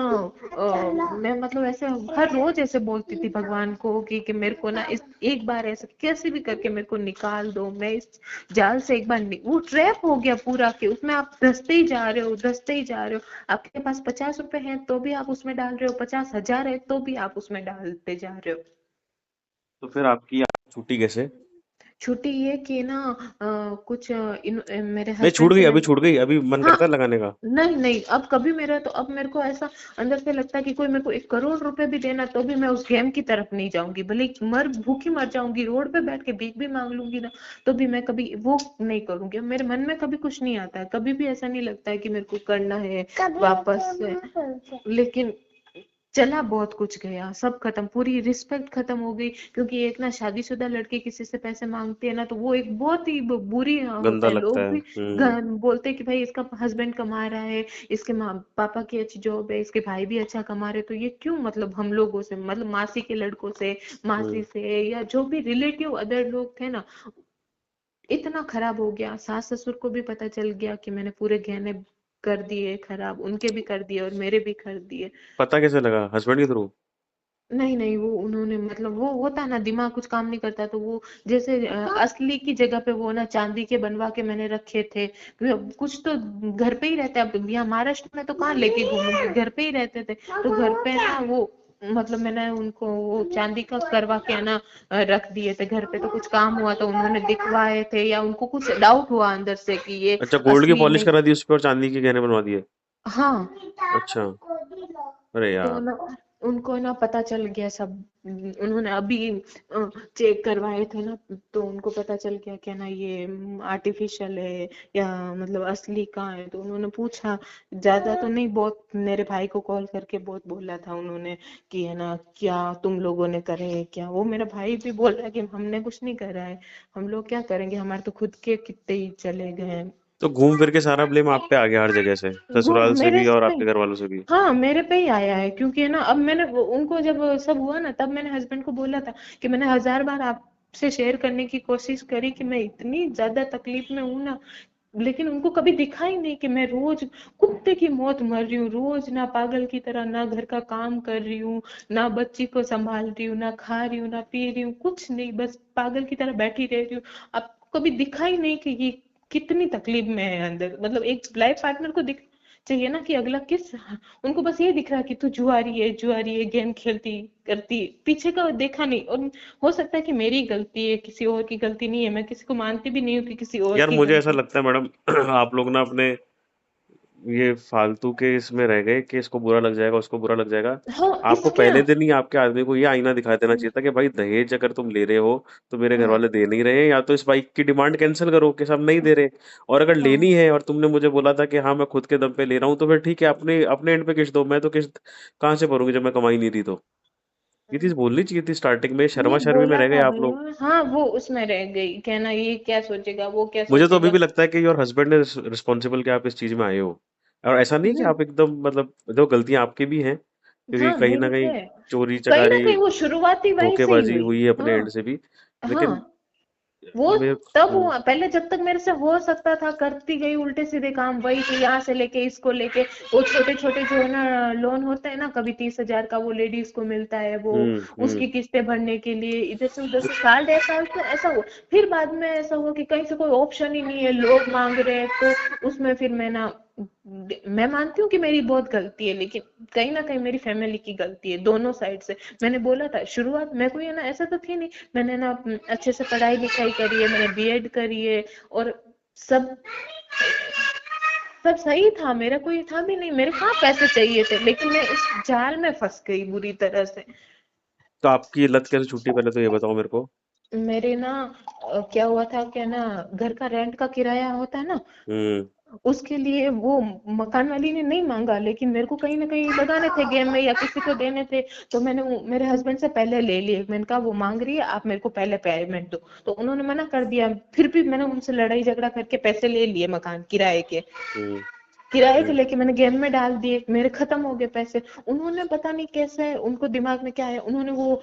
मैं मतलब ऐसे हर रोज ऐसे बोलती थी भगवान को कि मेरे को ना इस एक बार ऐसे कैसे भी करके मेरे को निकाल दो, मैं इस जाल से एक बार वो ट्रैप हो गया पूरा, कि उसमें आप धंसते ही जा रहे हो, धंसते ही जा रहे हो। आपके पास 50 रुपए हैं तो भी आप उसमें डाल रहे हो, 50,000 है तो भी आप उसमें डालते जा रहे हो। तो फिर आपकी आदत छूटी कैसे? छुट्टी ये कि ना कुछ मेरे नहीं हस्बैंड से मैंने, छूट गई, अभी मन हाँ, करता है लगाने का? नहीं नहीं, अब कभी मेरा तो, अब मेरे को ऐसा अंदर से लगता है कि कोई मेरे को 1 करोड़ रुपए भी देना तो भी मैं उस गेम की तरफ नहीं जाऊंगी, भले ही भूखी मर जाऊंगी, रोड पे बैठ के भीख भी मांग लूंगी ना, तो भी मैं कभी वो नहीं करूंगी। मेरे मन में कभी कुछ नहीं आता है, कभी भी ऐसा नहीं लगता है कि मेरे को करना है वापस से, लेकिन चला बहुत कुछ गया, सब खत्म, पूरी रिस्पेक्ट खत्म हो गई, क्योंकि एक ना शादीशुदा लड़की किसी से पैसे मांगती है ना, तो वो एक बहुत ही बुरी होता गंदा है, लगता लोग है। भी बोलते हैं कि भाई इसका हस्बैंड कमा रहा है, इसके माँ पापा की अच्छी जॉब है, इसके भाई भी अच्छा कमा रहे, तो ये क्यों मतलब हम लोगों से, मतलब मासी के लड़कों से, मासी हम्म। से, या जो भी रिलेटिव अदर लोग थे ना, इतना खराब हो गया। सास ससुर को भी पता चल गया कि मैंने पूरे गहने कर दिए खराब, उनके भी कर दिए और मेरे भी कर दिए। पता कैसे लगा? हस्बैंड के थ्रू? नहीं नहीं, वो उन्होंने मतलब, वो होता है ना दिमाग कुछ काम नहीं करता, तो वो जैसे असली की जगह पे वो ना चांदी के बनवा के मैंने रखे थे, कुछ तो घर पे ही रहते, अब यहाँ महाराष्ट्र में तो कहाँ लेके घूमूंगी, घर पे ही रहते थे, तो घर पे ना वो मतलब मैंने उनको वो चांदी का करवा के ना रख दिए थे घर पे, तो कुछ काम हुआ तो उन्होंने दिखवाए थे, या उनको कुछ डाउट हुआ अंदर से कि ये अच्छा, गोल्ड की असली पॉलिश नहीं। करा दी उस पे और चांदी के गहने बनवा दिए? हाँ, अच्छा। अरे तो यार। ना उनको ना पता चल गया सब, उन्होंने अभी चेक करवाए थे ना, तो उनको पता चल गया क्या ना ये आर्टिफिशियल है या मतलब असली कहाँ है, तो उन्होंने पूछा, ज्यादा तो नहीं, बहुत मेरे भाई को कॉल करके बहुत बोला था उन्होंने कि है ना क्या तुम लोगों ने करे है क्या, वो मेरा भाई भी बोल रहा है कि हमने कुछ नहीं करा है, हम लोग क्या करेंगे, हमारे तो खुद के कितने ही चले गए हैं। तो घूम फिर के सारा ब्लेम आप पे आ गया हर जगह से, वो ससुराल से मेरे भी और से, आपके घर वालों से भी। हाँ मेरे पे ही आया है, क्योंकि है ना अब मैंने उनको जब सब हुआ ना, तब मैंने हस्बैंड को बोला था कि मैंने 1000 बार आपसे शेयर करने की कोशिश करी कि मैं इतनी ज्यादा तकलीफ में हूँ ना, लेकिन उनको कभी दिखा ही नहीं कि मैं रोज कुत्ते की मौत मर रही हूँ, रोज ना पागल की तरह, ना घर का काम कर रही हूँ, ना बच्ची को संभाल रही हूँ, ना खा रही हूँ, ना पी रही हूँ, कुछ नहीं, बस पागल की तरह बैठी रह रही हूँ। आपको कभी दिखा ही नहीं कि ये कितनी तकलीफ में है अंदर, मतलब एक लाइफ पार्टनर को दिख चाहिए ना कि अगला किस, उनको बस ये दिख रहा कि तू जुआरी है, गेम खेलती करती, पीछे का देखा नहीं। और हो सकता है कि मेरी गलती है, किसी और की गलती नहीं है, मैं किसी को मानती भी नहीं हूँ कि किसी और यार की मुझे ऐसा गलती। लगता है मैडम आप लोग ना अपने ये फालतू के इसमें रह गए कि इसको बुरा लग जाएगा, उसको बुरा लग जाएगा। हाँ आपको इसके पहले यहाँ। दिन ही आपके आदमी को ये आईना दिखा देना चाहिए था कि भाई दहेज अगर तुम ले रहे हो तो मेरे घर हाँ वाले दे नहीं रहे हैं, या तो इस बाइक की डिमांड कैंसिल करो कि सब नहीं दे रहे। और अगर हाँ लेनी है और तुमने मुझे बोला था कि हाँ मैं खुद के दम पे ले रहा हूँ, तो फिर ठीक है, अपने अपने एंड पे किस्त दो। मैं तो किस्त कहाँ से भरूंगी जब मैं कमाई नहीं रही तो। ये चीज बोलनी चाहिए थी स्टार्टिंग में, शर्मा नहीं शर्मी में बोला रह गए था आप लोग। भैया, हाँ वो उसमें रह गई, कहना ये क्या सोचेगा वो क्या मुझे तो अभी सोचेगा। भी लगता है कि योर हस्बैंड इज रिस्पॉन्सिबल कि आप इस चीज में आए हो। और ऐसा नहीं है कि हम्म, आप एकदम मतलब, जो गलतियां आपकी भी हैं, क्योंकि हाँ कहीं ना मेरी कहीं है। चोरी कहीं ना चकारी कहीं वो शुरुआती वहीं से ही धोखेबाजी हुई। हुई है अपने एंड हाँ से भी। लेकिन हाँ वो मेरे तब हुआ, पहले जब तक मेरे से हो सकता था करती गई उल्टे सीधे काम, वही थी यहाँ से लेके इसको लेके, वो छोटे छोटे जो है ना लोन होते हैं ना, कभी 30,000 का वो लेडीज को मिलता है, वो हम्म। उसकी किस्तें भरने के लिए इधर से उधर से साल 1.5 साल तो ऐसा हुआ। फिर बाद में ऐसा हुआ कि कहीं से कोई ऑप्शन ही नहीं है, लोग मांग रहे हैं, तो उसमें फिर मैं ना, मैं मानती हूँ कि मेरी बहुत गलती है, लेकिन कहीं ना कहीं मेरी फैमिली की गलती है दोनों साइड से। मैंने बोला था शुरुआत में, कोई है ना ऐसा तो थी नहीं, मैंने ना अच्छे से पढ़ाई लिखाई करी है, मैंने बीएड करी है, और सब सब सही था मेरा, कोई था भी नहीं, मेरे कहाँ पैसे चाहिए थे, लेकिन मैं इस जाल में फंस गई बुरी तरह से। तो आपकी लत कैसे छूटी, पहले तो ये बताओ मेरे को। मेरे ना क्या हुआ था क्या ना, घर का रेंट का किराया होता है ना, हम्म उसके लिए वो मकान वाली ने नहीं मांगा, लेकिन मेरे को कहीं ना कहीं लगाने थे गेम में या किसी को देने थे, तो मैंने मेरे हस्बैंड से पहले ले लिए, मैंने कहा वो मांग रही है आप मेरे को पहले पेमेंट दो, तो उन्होंने मना कर दिया, फिर भी मैंने उनसे लड़ाई झगड़ा करके पैसे ले लिए मकान किराए के, हम्म किराए के हम्म लेके मैंने गेम में डाल दिए, मेरे खत्म हो गए पैसे। उन्होंने पता नहीं कैसे, उनको दिमाग में क्या है, उन्होंने वो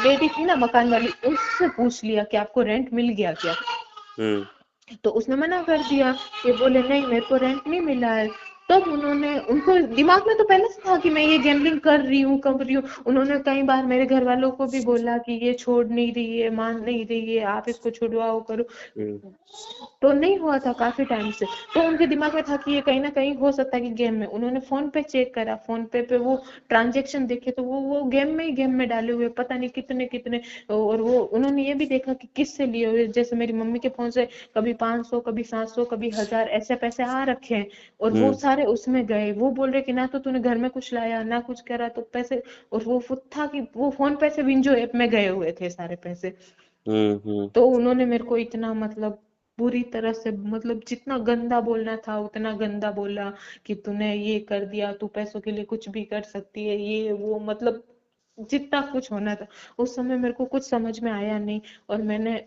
लेडी थी ना मकान वाली, उससे पूछ लिया कि आपको रेंट मिल गया क्या, हम्म तो उसने मना कर दिया, ये बोले नहीं मेरे को रेंट नहीं मिला है। तब उन्होंने, उनको दिमाग में तो पहले से था कि मैं ये गैम्बलिंग कर रही हूँ कर रही हूँ, उन्होंने कई बार मेरे घर वालों को भी बोला कि ये छोड़ नहीं रही है, मान नहीं रही है, आप इसको छुड़वाओ करो, हम्म तो नहीं हुआ था काफी टाइम से। तो उनके दिमाग में था कि ये कहीं ना कहीं हो सकता है कि गेम में, उन्होंने फोन पे चेक करा, फोन पे वो ट्रांजेक्शन देखे, तो वो गेम में ही गेम में डाले हुए पता नहीं कितने कितने, और वो उन्होंने ये भी देखा कि किससे लिए हुए, जैसे मेरी मम्मी के फोन से कभी 500 कभी 700 कभी 1000 ऐसे पैसे आ रखे हैं, और वो हम्म सारे उसमें गए, वो बोल रहे कि ना तो तूने घर में कुछ लाया ना कुछ करा तो पैसे, और वो था कि वो फोन पे से विंजो ऐप में गए हुए थे सारे पैसे। हम्म। तो उन्होंने मेरे को इतना मतलब बुरी तरह से, मतलब जितना गंदा बोलना था उतना गंदा बोला, कि तूने ये कर दिया, तू पैसों के लिए कुछ भी कर सकती है, ये वो मतलब जितना कुछ होना था। उस समय मेरे को कुछ समझ में आया नहीं, और मैंने,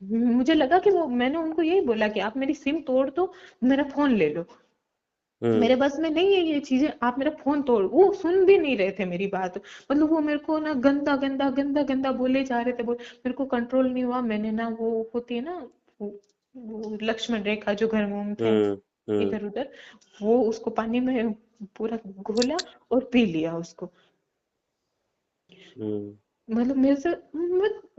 मुझे लगा कि वो, मैंने उनको यही बोला कि आप मेरी सिम तोड़ दो, मेरा फोन ले लो, हम्म मेरे बस में नहीं है ये चीजें, आप मेरा फोन तोड़, वो सुन भी नहीं रहे थे मेरी बात, मतलब वो मेरे को ना गंदा गंदा गंदा गंदा बोले जा रहे थे, मेरे को कंट्रोल नहीं हुआ, मैंने ना वो होती है ना, वो लक्ष्मण रेखा जो घर में घूमते हैं हम्म हम्म इधर उधर, वो उसको पानी में पूरा घोला और पी लिया उसको। हम्म मतलब मेरे से,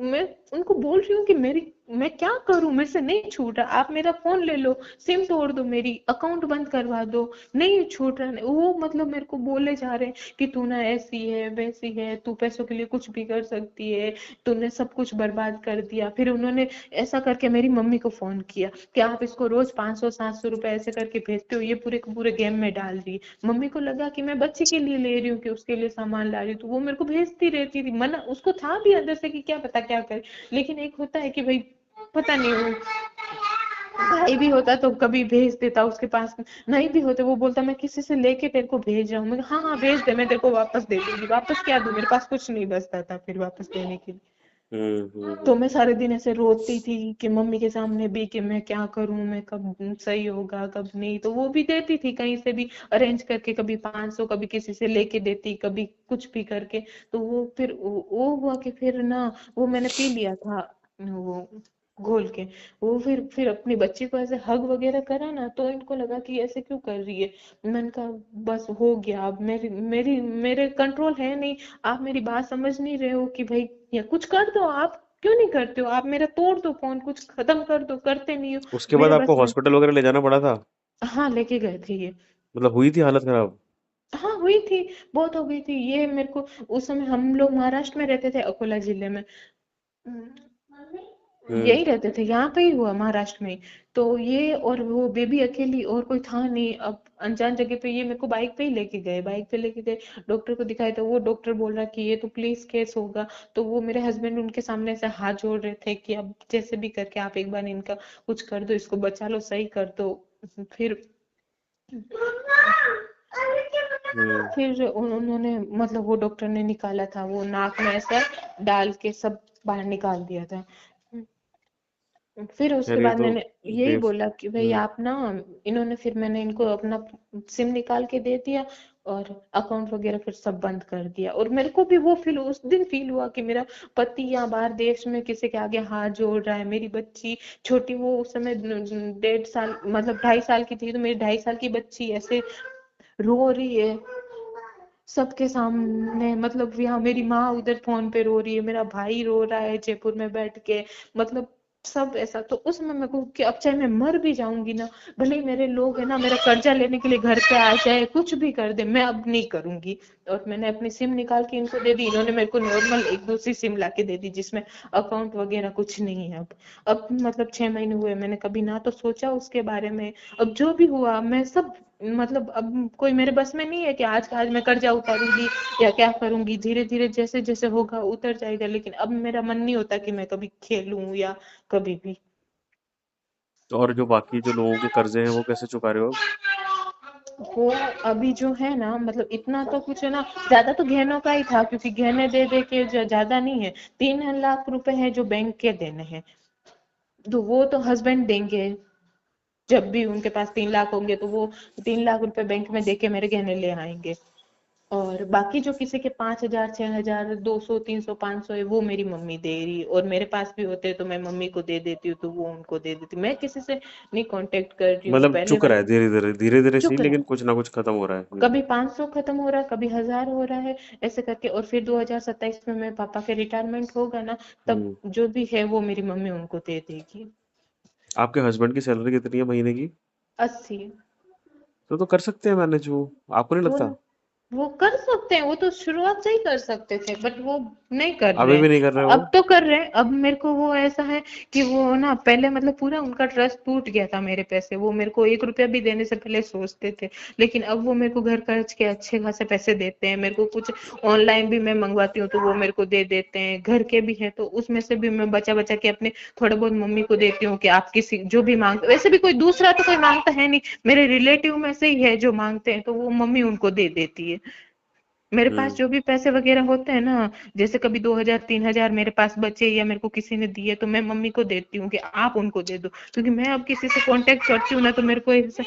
मैं उनको बोल रही हूँ कि मेरी, मैं क्या करूं, मेरे से नहीं छूट रहा, आप मेरा फोन ले लो, सिम तोड़ दो, मेरी अकाउंट बंद करवा दो, नहीं छूट रहा, नहीं वो मतलब मेरे को बोले जा रहे हैं कि तू ना ऐसी है वैसी है, तू पैसों के लिए कुछ भी कर सकती है, तूने सब कुछ बर्बाद कर दिया। फिर उन्होंने ऐसा करके मेरी मम्मी को फोन किया कि आप इसको रोज 500 700 रुपए ऐसे करके भेजते हो, ये पूरे के पूरे गेम में डाल रही है। मम्मी को लगा कि मैं बच्चे के लिए ले रही हूँ, कि उसके लिए सामान ला रही हूँ, तो वो मेरे को भेजती रहती थी, मना उसको था भी अंदर से कि क्या पता क्या करे, लेकिन एक होता है कि भाई पता नहीं, वो भाई भी होता तो कभी भेज देता उसके पास, नहीं भी होते वो बोलता मैं किसी से लेके तेरे को भेज रहा हूँ, मैं हाँ हाँ भेज दे, मैं तेरे को वापस दे दूंगी, वापस क्या दूं, मेरे पास कुछ नहीं बचता था फिर वापस देने के लिए। तो हम्म। मैं सारे दिन ऐसे रोती थी कि मम्मी के सामने भी कि मैं क्या करूं, मैं कब सही होगा कब नहीं, तो वो भी देती थी कहीं से भी अरेंज करके, कभी 500 कभी किसी से लेके देती, कभी कुछ भी करके। तो वो फिर वो हुआ कि फिर ना, वो मैंने पी लिया था वो घोल के, वो फिर अपनी बच्ची को ऐसे हग वगैरह करा ना, तो इनको लगा कि ऐसे क्यों कर रही है। मैंने कहा बस हो गया, अब मेरी मेरी मेरे कंट्रोल है नहीं, आप मेरी बात समझ नहीं रहे हो कि भाई या कुछ कर दो, आप क्यों नहीं करते हो, आप मेरा तोड़ दो फोन, कुछ खत्म कर दो, करते नहीं हो, उसके बाद मेरे आपको बस में। हॉस्पिटल वगैरह ले जाना पड़ा था? हाँ लेके गए थे ये। मतलब हुई थी हालत खराब? हाँ हुई थी, बहुत हो गई थी ये मेरे को। उस समय हम लोग महाराष्ट्र में रहते थे, अकोला जिले में। यही रहते थे, यहाँ पे ही हुआ महाराष्ट्र में ही। तो ये और वो बेबी अकेली, और कोई था नहीं। अब अनजान जगह पे ये मेरे को बाइक पे ही लेके गए, बाइक पे लेके गए, डॉक्टर को दिखाया तो वो डॉक्टर बोल रहा कि ये तो पुलिस केस होगा। तो वो मेरे हस्बैंड उनके सामने ऐसे हाथ जोड़ रहे थे कि अब जैसे भी करके आप एक बार इनका कुछ कर दो, इसको बचा लो, सही कर दो। फिर हम्म। उन्होंने मतलब वो डॉक्टर ने निकाला था, वो नाक में ऐसा डाल के सब बाहर निकाल दिया था। फिर उसके खैर ये बाद तो मैंने यही बेफ बोला कि भाई आप ना, इन्होंने फिर मैंने इनको अपना सिम निकाल के दे दिया और अकाउंट वगैरह फिर सब बंद कर दिया। और मेरे को भी वो फील उस दिन फील हुआ कि मेरा पति यहाँ बाहर देश में किसी के आगे हाथ जोड़ रहा है, मेरी बच्ची छोटी, वो उस समय 1.5 साल मतलब 2.5 साल की थी, तो मेरी 2.5 साल की बच्ची ऐसे रो रही है सबके सामने। मतलब यहाँ मेरी माँ उधर फोन पे रो रही है, मेरा भाई रो रहा है जयपुर में बैठ के, मतलब सब ऐसा। तो उस समय मेरे को कि अब चाहे मैं मर भी जाऊंगी ना, भले ही मेरे लोग है ना मेरा कर्जा लेने के लिए घर पे आ जाए, कुछ भी कर दे, मैं अब नहीं करूंगी। और मैंने अपनी सिम निकाल के इनको दे दी, इन्होंने मेरे को नॉर्मल एक दूसरी सिम ला के दे दी जिसमें अकाउंट वगैरह कुछ नहीं है। अब मतलब 6 महीने हुए, मैंने कभी ना तो सोचा उसके बारे में। अब जो भी हुआ मैं सब मतलब अब कोई मेरे बस में नहीं है कि आज का आज मैं कर्जा उतारूंगी या क्या करूंगी, धीरे धीरे जैसे जैसे होगा उतर जाएगा। लेकिन अब मेरा मन नहीं होता कि मैं कभी खेलूं या कभी भी। और जो बाकी जो लोगों के कर्जे हैं वो कैसे चुका रहे हो अब? वो अभी जो है ना, मतलब इतना तो कुछ है ना, ज्यादा तो गहनों का ही था, क्योंकि गहने दे दे के ज्यादा नहीं है। 3 लाख रुपए है जो बैंक के देने हैं, तो वो तो हस्बैंड देंगे। जब भी उनके पास 3 लाख होंगे तो वो 3 लाख रुपए बैंक में देके मेरे गहने ले आएंगे। और बाकी जो किसी के 5,000 6,000 200 300 500 है, वो मेरी मम्मी दे रही। और मेरे पास भी होते हैं तो मैं मम्मी को दे देती हूँ, तो वो उनको दे देती। मैं किसी से नहीं कांटेक्ट कर रही हूँ मतलब पहले चुक रहा है वैसे। धीरे धीरे सही, चुक रहा लेकिन है, कुछ ना कुछ खत्म हो रहा है। कभी 500 खत्म हो रहा है, कभी 1,000 हो रहा है, ऐसे करके। और फिर 2027 में मेरे पापा के रिटायरमेंट होगा ना, तब हम्म। जो भी है वो मेरी मम्मी उनको दे देगी। आपके हस्बैंड की सैलरी कितनी है महीने की? 80। तो कर सकते हैं मैनेज, वो आपको नहीं वो लगता? वो कर सकते हैं, वो तो शुरुआत से ही कर सकते थे, बट वो नहीं कर रहे अभी हैं। भी नहीं कर रहे वो? अब तो कर रहे हैं। अब मेरे को वो ऐसा है कि वो ना पहले मतलब पूरा उनका ट्रस्ट टूट गया था मेरे पैसे, वो मेरे को 1 रुपया भी देने से पहले सोचते थे। लेकिन अब वो मेरे को घर खर्च के अच्छे खासे पैसे देते हैं, मेरे को कुछ ऑनलाइन भी मैं मंगवाती हूँ तो वो मेरे को दे देते हैं, घर के भी है तो उसमें से भी मैं बचा बचा के अपने थोड़े बहुत मम्मी को देती हूँ कि आप किसी जो भी मांग, वैसे भी कोई दूसरा तो कोई मांगता है नहीं, मेरे रिलेटिव में से ही है जो मांगते हैं, तो वो मम्मी उनको दे देती है। मेरे पास हम्म। जो भी पैसे वगैरह होते हैं ना, जैसे कभी 2,000 3,000 मेरे पास बचे या मेरे को किसी ने दिए, तो मैं मम्मी को देती हूँ कि आप उनको दे दो। क्योंकि मैं अब किसी से कांटेक्ट करती हूँ ना, तो मेरे को ऐसा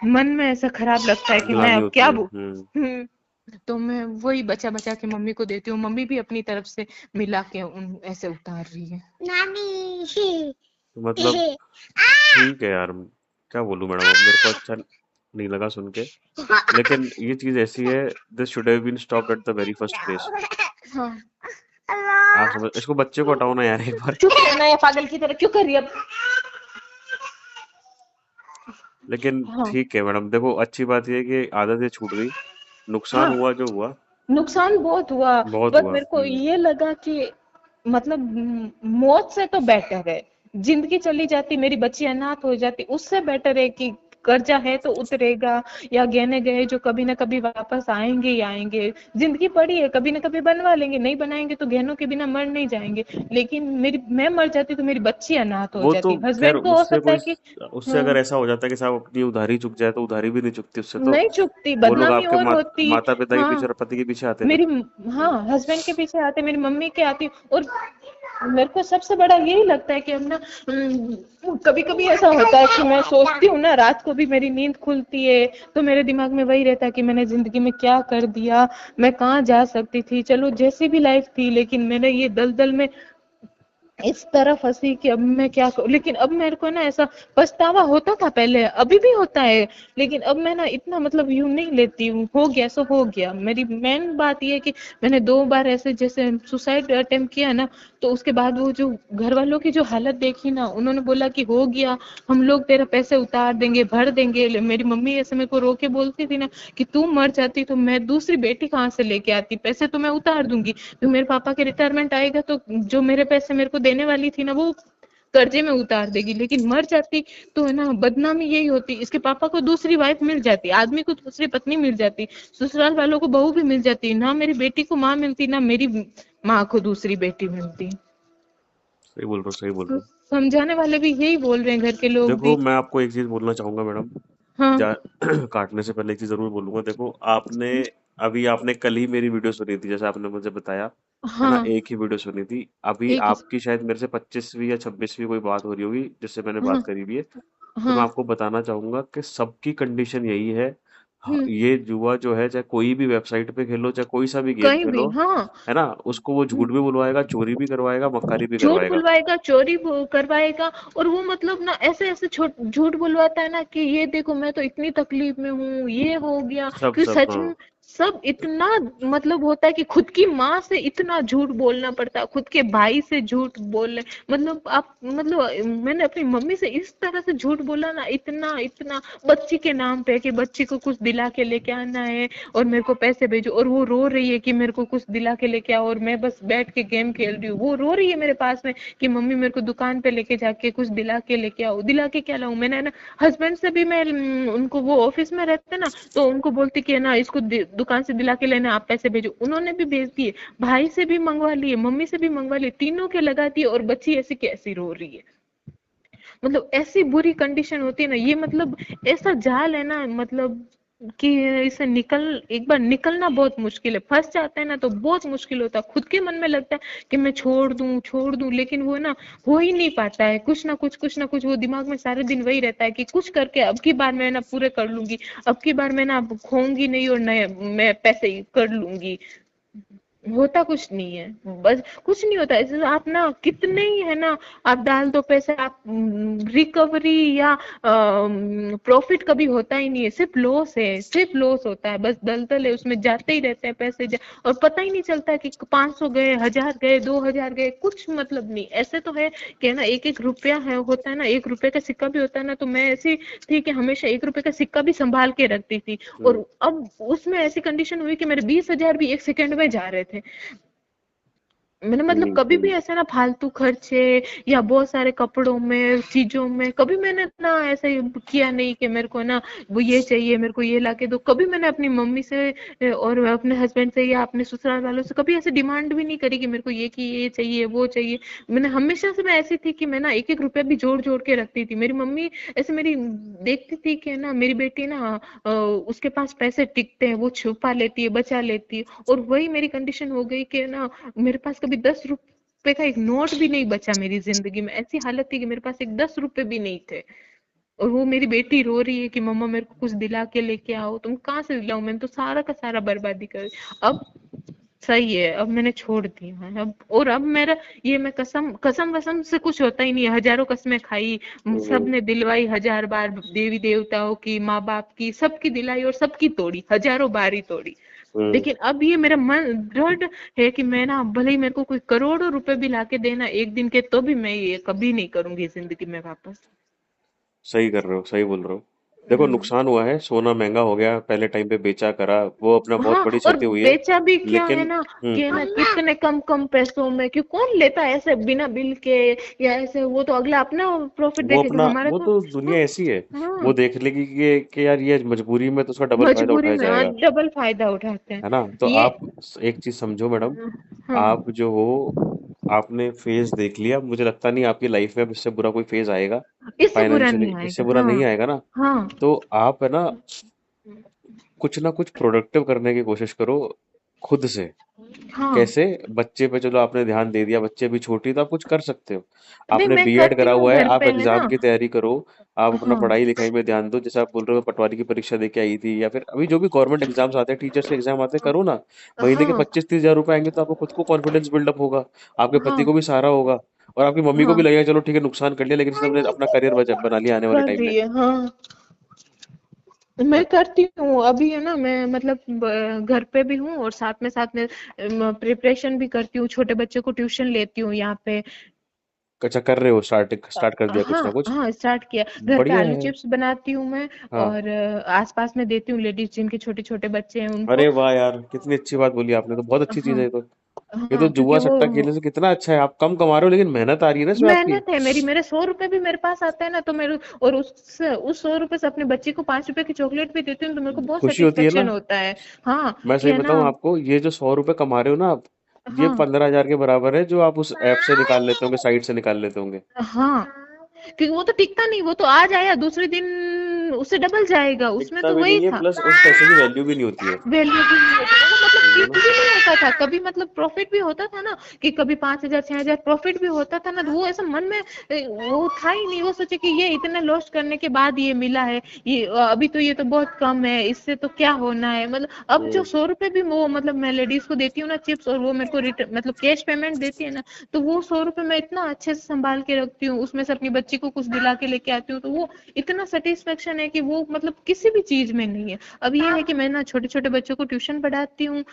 मन में ऐसा खराब लगता है कि मैं ग्लानी अब होती क्या है। तो मैं वही बचा बचा के मम्मी को देती हूँ। मम्मी भी अपनी तरफ से मिला के उन ऐसे उतार रही है। नानी। तो मतलब ठीक है यार, क्या बोलूं मैडम, अब मेरे को अच्छा नहीं लगा सुन के। लेकिन ये चीज ऐसी है, this should have been stopped at the very first place. हाँ। आप समझ, इसको बच्चे को हटाओ ना यार एक बार। चुप रहना या पागल की तरह क्यों कर रही है अब। लेकिन हाँ। ठीक है मैडम, देखो अच्छी बात ये है कि आदत ये छूट गई। नुकसान हाँ, हुआ जो हुआ, नुकसान बहुत हुआ। बहुत पर हुआ। मेरे को ये लगा कि मतलब मौत से तो बेटर है, जिंदगी चली जाती, मेरी बच्ची अनाथ हो जाती, उससे बेटर है कि कर्जा है तो उतरेगा, या गहने गए जो कभी ना कभी वापस आएंगे ही आएंगे। जिंदगी पड़ी है, कभी ना कभी बनवा लेंगे, नहीं बनाएंगे तो गहनों के बिना मर नहीं जाएंगे। लेकिन मेरी मैं मर जाती तो मेरी बच्ची अनाथ हो वो तो जाती। खैर, हस्बैंड को हो उससे सकता कोई, है कि उससे हाँ, अगर ऐसा हो जाता है कि साहब अपनी उधारी चुक जाए, तो उधारी भी नहीं चुकती उससे तो। नहीं चुकती, वो लोग बदनामी आपके और होती। माता पिता के पीछे हाँ, और पति के पीछे आते फिर। मेरी हाँ हस्बैंड के पीछे आते, मेरी मम्मी के आती। और मेरे को सबसे बड़ा यही लगता है कि हम ना कभी कभी ऐसा होता है कि मैं सोचती हूँ ना, रात को भी मेरी नींद खुलती है तो मेरे दिमाग में वही रहता है कि मैंने जिंदगी में क्या कर दिया, मैं कहाँ जा सकती थी, चलो जैसी भी लाइफ थी, लेकिन मैंने ये दलदल में इस तरह फंसी कि अब मैं क्या करूं। लेकिन अब मेरे को ना ऐसा पछतावा होता था पहले, अभी भी होता है, लेकिन अब मैं ना इतना मतलब यूं नहीं लेती हूँ, हो गया सो हो गया। मेरी मेन बात ये है कि मैंने 2 बार ऐसे जैसे सुसाइड अटेम्प्ट किया ना, तो उसके बाद वो जो घर वालों की जो हालत देखी ना, उन्होंने बोला कि हो गया, हम लोग तेरा पैसे उतार देंगे, भर देंगे। मेरी मम्मी ऐसे मेरे को रोके बोलती थी ना कि तू मर जाती तो मैं दूसरी बेटी कहाँ से लेके आती, पैसे तो मैं उतार दूंगी, तो मेरे पापा के रिटायरमेंट आएगा तो जो मेरे पैसे मेरे को देने वाली थी ना, वो कर्जे में उतार देगी, लेकिन मर जाती तो है ना बदनामी यही होती, इसके पापा को दूसरी वाइफ मिल जाती, आदमी को दूसरी पत्नी मिल जाती, ससुराल वालों को बहू भी मिल जाती, ना मेरी बेटी को माँ मिलती, ना मेरी माँ को दूसरी बेटी मिलती। सही बोल रहे हो, सही बोल रहे तो हो। समझाने वाले भी यही बोल रहे हैं, घर के लोग देखो भी। मैं आपको एक चीज बोलना चाहूंगा मैडम, हाँ। जा काटने से पहले एक चीज जरूर बोलूंगा। देखो आपने अभी आपने कल ही मेरी वीडियो सुनी थी, जैसे आपने मुझे बताया, है ना, हाँ। एक ही वीडियो सुनी थी। अभी एक ही। आपकी शायद मेरे से 25वीं या 26वीं कोई बात हो रही होगी जिससे मैंने हाँ। बात करी हुई है। तो मैं हाँ। आपको बताना चाहूंगा कि सबकी कंडीशन यही है। हम्म। ये जुआ जो है, चाहे कोई भी वेबसाइट पे खेलो, चाहे कोई सा भी गेम कहीं भी। खेलो, हाँ। है ना, उसको वो झूठ भी बुलवाएगा, चोरी भी करवाएगा, मक्कारी भी झूठ करवाएगा। बुलवाएगा, चोरी करवाएगा। और वो मतलब ना ऐसे ऐसे झूठ बुलवाता है ना कि ये देखो मैं तो इतनी तकलीफ में हूँ, ये हो गया, सब कि सब सच हाँ। में सब इतना मतलब होता है कि खुद की माँ से इतना झूठ बोलना पड़ता है, खुद के भाई से झूठ बोलने, मतलब आप मतलब मैंने अपनी मम्मी से इस तरह से झूठ बोला ना, इतना इतना बच्ची के नाम पे कि बच्ची को कुछ दिला के लेके आना है और मेरे को पैसे भेजो, और वो रो रही है कि मेरे को कुछ दिला के लेके आओ, और मैं बस बैठ के गेम खेल रही हूँ, वो रो रही है मेरे पास में कि मम्मी मेरे को दुकान पे लेके जाके कुछ दिला के लेके आओ। दिला के क्या लाऊं, मैंने ना हस्बैंड से भी मैं उनको, वो ऑफिस में रहते ना, तो उनको बोलती कि ना इसको दुकान से दिला के लेने, आप पैसे भेजो, उन्होंने भी भेज दिए, भाई से भी मंगवा लिए, मम्मी से भी मंगवा लिए, तीनों के लगा दिए, और बच्ची ऐसी कैसी रो रही है। मतलब ऐसी बुरी कंडीशन होती है ना, ये मतलब ऐसा जाल है ना, मतलब कि इसे एक बार निकलना बहुत मुश्किल है, फंस जाते हैं ना तो बहुत मुश्किल होता है, खुद के मन में लगता है कि मैं छोड़ दूं, लेकिन वो ना हो ही नहीं पाता है, कुछ ना कुछ वो दिमाग में सारे दिन वही रहता है कि कुछ करके अब की बार मैं ना पूरे कर लूंगी, अब की बार मैं ना खोऊंगी नहीं, और नए मैं पैसे कर लूंगी। होता कुछ नहीं है, बस कुछ नहीं होता है, आप ना कितने ही है ना, आप डाल दो पैसे, आप रिकवरी या प्रॉफिट कभी होता ही नहीं है, सिर्फ लॉस है, सिर्फ लॉस होता है, बस दलदल है, उसमें जाते ही रहते हैं पैसे और पता ही नहीं चलता कि 500 गए, 1000 गए, 2000 गए, कुछ मतलब नहीं। ऐसे तो है कि ना एक एक रुपया है, होता है ना, 1 रुपए का सिक्का भी होता है ना, तो मैं ऐसी थी कि हमेशा 1 रुपए का सिक्का भी संभाल के रखती थी, हम्म। और अब उसमें ऐसी कंडीशन हुई कि मेरे 20,000 भी 1 सेकंड में जा रहे थे। मैंने मतलब नहीं कभी भी नहीं। ऐसे ना फालतू खर्चे या बहुत सारे कपड़ों में, चीजों में, कभी मैंने ना ऐसे किया नहीं कि मेरे को ना वो ये चाहिए, मेरे को ये लाके दो। कभी मैंने अपनी मम्मी से और अपने हस्बैंड से या अपने ससुराल वालों से कभी ऐसे डिमांड भी नहीं करी कि मेरे को ये चाहिए, वो चाहिए। मैंने हमेशा से मैं ऐसी थी कि मैं ना एक एक रुपया भी जोड़ जोड़ के रखती थी। मेरी मम्मी ऐसे मेरी देखती थी कि ना मेरी बेटी ना उसके पास पैसे टिकते हैं, वो छुपा लेती है, बचा लेती है, और वही मेरी कंडीशन हो गई कि ना मेरे पास कभी 10 रुपए का एक नोट भी नहीं बचा मेरी जिंदगी में। ऐसी हालत थी कि मेरे पास एक 10 रुपए भी नहीं थे, और वो मेरी बेटी रो रही है कि मम्मा मेरे को कुछ दिला के लेके आओ। तुम कहाँ से दिलाऊं, मैंने तो सारा का सारा बर्बादी कर। अब सही है, अब मैंने छोड़ दिया है अब, और अब मेरा ये, मैं कसम कसम वसम से कुछ होता ही नहीं है, हजारों कसमें खाई, हम्म। सबने दिलवाई 1000 बार, देवी देवताओं की, माँ बाप की, सबकी दिलाई और सबकी तोड़ी, हजारों बार ही तोड़ी। हम्म। लेकिन अब ये मेरा मन दृढ़ है कि मैं ना, भले ही मेरे को कोई करोड़ों रुपए भी लाके देना एक दिन के, तो भी मैं ये कभी नहीं करूंगी जिंदगी में वापस। सही कर रहे हो, सही बोल रहे हो। देखो नुकसान हुआ है, सोना महंगा हो गया, पहले टाइम पे बेचा करा, वो अपना बहुत हाँ, बड़ी और क्षति हुई है। बेचा भी क्या है लेकिन ना कि ना कितने कम कम पैसों में, क्यों कौन लेता है ऐसे बिना बिल के, या ऐसे, वो तो अगला अपना प्रॉफिट वो देखेगा, अपना, हमारा वो तो। तो दुनिया हाँ। ऐसी है। वो हाँ। देख लेगी कि यार ये मजबूरी में, तो उसका डबल फायदा मजबूरी उठाया में जाएगा। डबल फायदा उठाते हैं है ना, तो ये। आप एक चीज समझो मैडम, हाँ। आप जो हो, आपने फेज देख लिया, मुझे लगता नहीं आपकी लाइफ में अब इससे बुरा कोई फेज आएगा। इससे बुरा फाइनेंशियली नहीं इससे आएगा। बुरा नहीं हाँ। आएगा ना। हाँ। तो आप है ना, कुछ ना कुछ प्रोडक्टिव करने की कोशिश करो खुद से। हाँ। कैसे? बच्चे पे चलो आपने ध्यान दे दिया, बच्चे भी छोटी, तो आप कुछ कर सकते हो। नहीं, आपने मैं बीएड करती करा हूँ हुआ है, घर आप पे है एग्जाम ना। की तैयारी करो। आप अपना हाँ। पढ़ाई लिखाई में ध्यान दो, जैसे आप बोल रहे हो पटवारी की परीक्षा दे के आई थी, या फिर अभी जो भी गवर्नमेंट एग्जाम्स आते हैं, टीचर्स के एग्जाम आते हैं, करो ना। महीने के हाँ। 25-30 हजार रुपए आएंगे, तो आपको खुद को कॉन्फिडेंस बिल्डअप होगा, आपके पति हाँ। को भी सहारा होगा, और आपकी मम्मी को भी हाँ। लगेगा चलो ठीक है, नुकसान कर लिया लेकिन इसने अपना करियर बना लिया आने वाले कर टाइम में। रही है। हाँ। मैं करती हूँ अभी है ना, मैं मतलब घर पे भी हूँ, और साथ में प्रिपरेशन भी करती हूँ, छोटे बच्चे को ट्यूशन लेती हूँ यहाँ पे। अच्छा, कर रहे हो, स्टार्ट कर दिया कुछ हाँ। ना कुछ। हाँ, स्टार्ट किया। घर पे बढ़िया आलू है। चिप्स बनाती हूँ मैं, हाँ। और आसपास में देती हूँ लेडीज जिनके छोटे छोटे बच्चे हैं उनको। अरे वाह यार, कितनी अच्छी बात बोली आपने, तो बहुत अच्छी चीज है हाँ। ये तो। ये तो हाँ जुआ क्योंकि सट्टा वो खेलने से कितना अच्छा है, आप कम कमा रहे हो लेकिन मेहनत आ रही है ना इसमें आपकी। मेहनत है मेरे 100 रुपए भी मेरे पास आते हैं ना, तो मेरे और उस 100 रुपए से अपने बच्ची को 5 रुपए की चॉकलेट भी देती हूँ, तो मेरे को बहुत खुशी होती है ना। सेटिस्फेक्शन होता है। हाँ मैं कि सही है ना। बताऊं आपको, ये जो 100 रुपए कमा रहे हो ना आप, ये हाँ 15,000 के बराबर है जो आप उस ऐप से निकाल लेते होंगे, साइट से निकाल लेते होंगे। हाँ, क्योंकि वो तो टिकता नहीं, वो तो आज आया दूसरे दिन उससे डबल जाएगा, उसमें दिखता तो भी वही नहीं है, था। प्लस उस पैसे की वैल्यू भी नहीं होती है। वैल्यू भी नहीं होती वो, मतलब ठीक है फिक्स ना। भी नहीं होता था कभी, मतलब प्रॉफिट भी होता था ना कि कभी 5,000 6,000 प्रॉफिट भी होता था ना, तो वो ऐसा मन में वो था ही नहीं, वो सोचे कि ये इतने लॉस करने के बाद ये मिला है, ये अभी तो ये तो बहुत कम है, इससे तो क्या होना है, मतलब अब जो हम्म। 100 रुपए भी वो मतलब मैं लेडीज को देती हूँ ना चिप्स, और वो मेरे को रिटर्न मतलब कैश पेमेंट देती है ना, तो वो 100 रुपए मैं इतना अच्छे से संभाल के रखती हूँ, उसमें से अपनी बच्ची को कुछ दिला के लेके आती हूँ, तो वो इतना सेटिस्फेक्शन है कि वो मतलब किसी भी चीज में नहीं है। अब ये है कि मैं ना छोटे छोटे बच्चों को ट्यूशन पढ़ाती हूँ,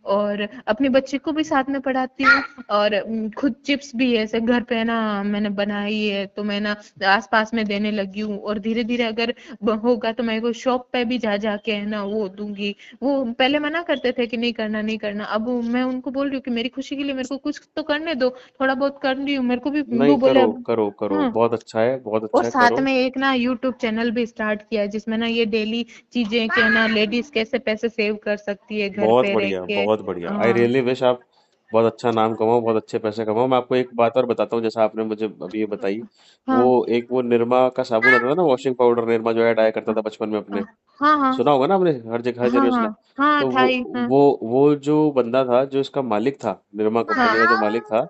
और अपने बच्चे को भी साथ में पढ़ाती हूँ, और खुद चिप्स भी ऐसे घर पे है ना मैंने बनाई है, तो मैं ना आस पास में देने लगी हूँ, और धीरे धीरे अगर होगा तो मैं को शॉप पे भी जा जाके है ना वो दूंगी। वो पहले मना करते थे कि नहीं करना नहीं करना, अब मैं उनको बोल रही हूँ कि मेरी खुशी के लिए मेरे को कुछ तो करने दो, थोड़ा बहुत कर रही हूँ, मेरे को भी नहीं, वो बोले करो अब। करो करो, हाँ, बहुत अच्छा है, बहुत और अच्छा है, साथ करो। में एक ना यूट्यूब चैनल भी स्टार्ट किया है जिसमें ना ये डेली चीजें कि ना लेडीज कैसे पैसे सेव कर सकती है घर बहुत पे रह बढ़िया, के। बहुत बढ़िया। आई हाँ रियली विश आप बहुत अच्छा नाम कमाओ, बहुत अच्छे पैसे कमाओ। मैं आपको एक बात और बताता हूँ, जैसा आपने मुझे अभी ये बताई, वो हाँ एक वो निरमा का साबुन आता था ना, वॉशिंग पाउडर निरमा, जो ऐड आया करता था बचपन में अपने, हाँ हाँ सुना होगा ना आपने, हर हाँ जगह हाँ उसने। हाँ तो था ही हाँ वो जो बंदा था, जो इसका मालिक था, निरमा कंपनी का जो हाँ मालिक था,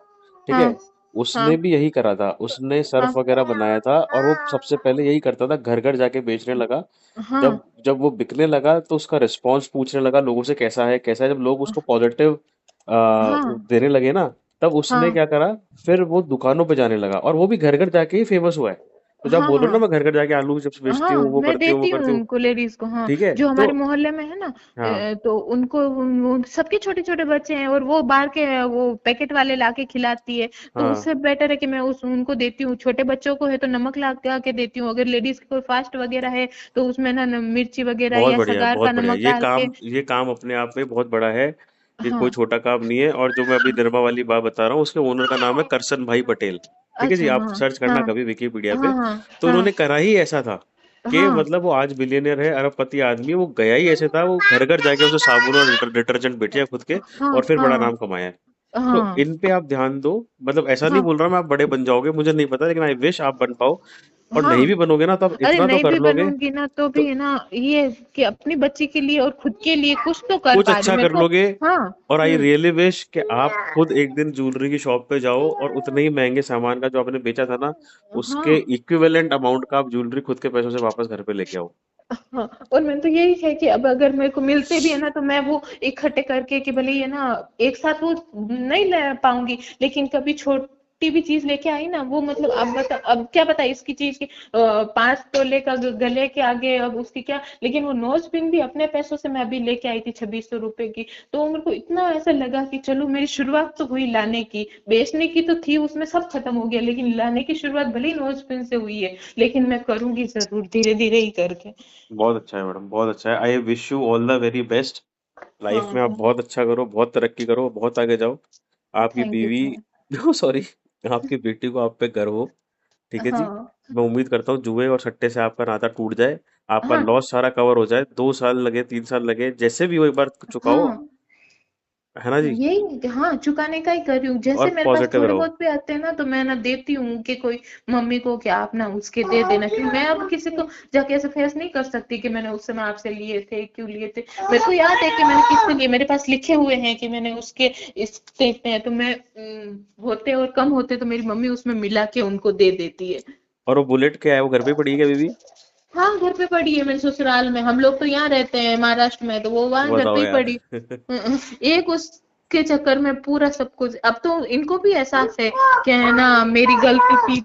ठीक हाँ है, हाँ उसने भी यही करा था। उसने सर्फ वगैरह बनाया था, और वो सबसे पहले यही करता था, घर घर जाके बेचने लगा। हाँ जब जब वो बिकने लगा तो उसका रिस्पॉन्स पूछने लगा लोगों से, कैसा है कैसा है। जब लोग उसको पॉजिटिव हाँ देने लगे ना, तब उसने हाँ क्या करा, फिर वो दुकानों पे जाने लगा, और वो भी घर घर जाके ही फेमस हुआ है। तो जब हाँ बोल रहे हो ना, हाँ मैं घर घर जाके आलू की चिप्स बेचती हाँ हूँ, वो मैं करती हूँ, वो देती हूँ करती हूँ, उनको लेडीज को, हाँ ठीक है। जो तो हमारे मोहल्ले में है ना, हाँ तो उनको वो सबके छोटे छोटे बच्चे हैं, और वो बाहर के वो पैकेट वाले लाके खिलाती है, तो हाँ, उससे बेटर है कि मैं उस उनको देती हूँ। छोटे बच्चों को है तो नमक ला के देती हूँ, अगर लेडीज को कोई फास्ट वगैरह है तो उसमें ना मिर्ची वगैरह बहुत या बढ़िया, सगार बहुत का बढ़िया। नमक डाल के। ये काम अपने आप में बहुत बड़ा है। ये कोई हाँ छोटा काम नहीं है। और जो मैं अभी निरमा वाली बात बता रहा हूँ, उसके ओनर का नाम है करसन भाई पटेल। ठीक है जी, अच्छा आप हाँ सर्च करना हाँ कभी विकिपीडिया पे। हाँ हाँ तो हाँ उन्होंने करा ही ऐसा था कि हाँ मतलब वो आज बिलियनर है, अरबपति आदमी है। वो गया ही ऐसे था, वो घर घर जाके उसे साबुन और डिटर्जेंट बेचे खुद के, हाँ और फिर बड़ा हाँ नाम कमाया है। तो हाँ इन पे आप ध्यान दो। मतलब ऐसा नहीं हाँ बोल रहा मैं आप बड़े बन जाओगे, मुझे नहीं पता, लेकिन आई विश आप बन पाओ। और नहीं भी हाँ बनोगे ना, तो आप अरे इतना तो नहीं कर भी लोगे। बनूंगी ना तो भी तो है ना, ये कि अपनी बच्ची के लिए और खुद के लिए कुछ तो कर कुछ पा रही अच्छा हूँ मेरे कर को। लोगे। हाँ और आई हम्म रियली विश कि आप खुद एक दिन ज्वेलरी की शॉप पे जाओ, और उतने ही महंगे सामान का जो आपने बेचा था ना, उसके हाँ इक्विवेलेंट अमाउंट का आप ज्वेलरी खुद के पैसों से वापस घर पे लेके आओ। हाँ, और मैं तो यही है कि अब अगर मेरे को मिलते भी है ना तो मैं वो इकट्ठे करके कि भले ये ना एक साथ वो नहीं ले पाऊंगी, लेकिन कभी छोटी भी चीज लेके आई ना, वो मतलब अब बता, अब क्या पता इसकी चीज की 5 तोले का गले के आगे अब उसकी क्या, लेकिन वो नोज पिन भी अपने पैसों से मैं अभी लेके आई थी 2600 रुपए की। तो मेरे को इतना ऐसा लगा कि चलो मेरी शुरुआत तो हुई लाने की, बेचने की तो थी उसमें सब खत्म हो गया, लेकिन लाने की शुरुआत भले ही नोज पिन से हुई है, लेकिन मैं करूंगी जरूर धीरे धीरे ही करके। बहुत अच्छा है मैडम, बहुत अच्छा है। I wish you all the very best. Life हाँ में आप हाँ बहुत अच्छा करो, बहुत तरक्की करो, बहुत आगे जाओ। आपकी थैंक यू बीवी थैंक। सॉरी, आपकी बेटी को आप पे गर्व हो। ठीक है जी। हाँ मैं उम्मीद करता हूँ जुए और सट्टे से आपका नाता टूट जाए, आपका हाँ लॉस सारा कवर हो जाए, 2 साल लगे, 3 साल लगे, जैसे भी हो एक बार चुकाओ। हाँ है ना जी। यही हाँ चुकाने का ही कर रही हूँ, जैसे और मेरे पास पॉजिटिव थोड़े रहो। बहुत भी आते हैं ना तो मैं ना देती हूँ कि कोई मम्मी को कि आप ना उसके दे देना, क्योंकि मैं अब किसी को जाके ऐसे फेस नहीं कर सकती कि मैंने उस समय आपसे लिए थे क्यों लिए थे। मेरे को याद है कि मैंने किससे लिए, मेरे पास लिखे हुए हैं कि मैंने उसके इससे पे हैं, तो मैं होते और कम होते तो मेरी मम्मी उसमें मिला के उनको दे देती है। और वो बुलेट क्या है, वो घर पे पड़ी है क्या अभी भी? हाँ घर पे पड़ी है मेरे ससुराल में, हम लोग तो यहाँ रहते हैं महाराष्ट्र में, तो वो वहां घर पे बताओ ही यार। पड़ी। एक उसके चक्कर में पूरा सब कुछ, अब तो इनको भी एहसास है कि है ना मेरी गलती थी,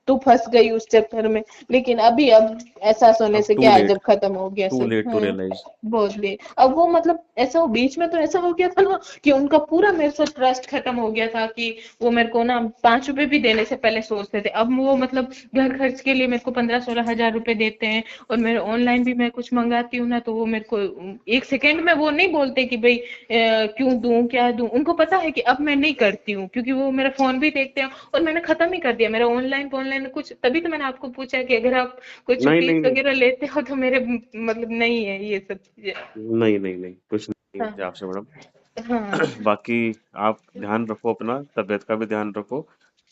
तू फंस गई उस चक्कर में, लेकिन अभी अब एहसास होने अब से टू क्या है लेट, जब खत्म हो गया टू सब। Late to realise. बहुत लेट, अब वो मतलब ऐसा हो बीच में तो ऐसा हो गया था ना कि उनका पूरा मेरे से ट्रस्ट खत्म हो गया था कि वो मेरे को ना 5 रुपए भी देने से पहले सोचते थे, अब वो मतलब घर खर्च के लिए मेरे को 15-16 हजार रुपए देते हैं, और मेरे ऑनलाइन भी मैं कुछ मंगाती हूँ ना तो वो मेरे को 1 सेकंड में वो नहीं बोलते कि भाई क्यों दूं क्या दूं, उनको पता है कि अब मैं नहीं करती हूँ, क्योंकि वो मेरा फोन भी देखते हैं और मैंने खत्म ही कर दिया मेरा ऑनलाइन कुछ। तभी तो मैंने आपको पूछा कि अगर आप कुछ नहीं फीस नहीं नहीं वगैरह लेते हो तो मेरे मतलब नहीं है ये सब चीजें। नहीं नहीं नहीं, कुछ नहीं हाँ होते आपसे मैडम। हाँ बाकी आप ध्यान रखो अपना, तबीयत का भी ध्यान रखो।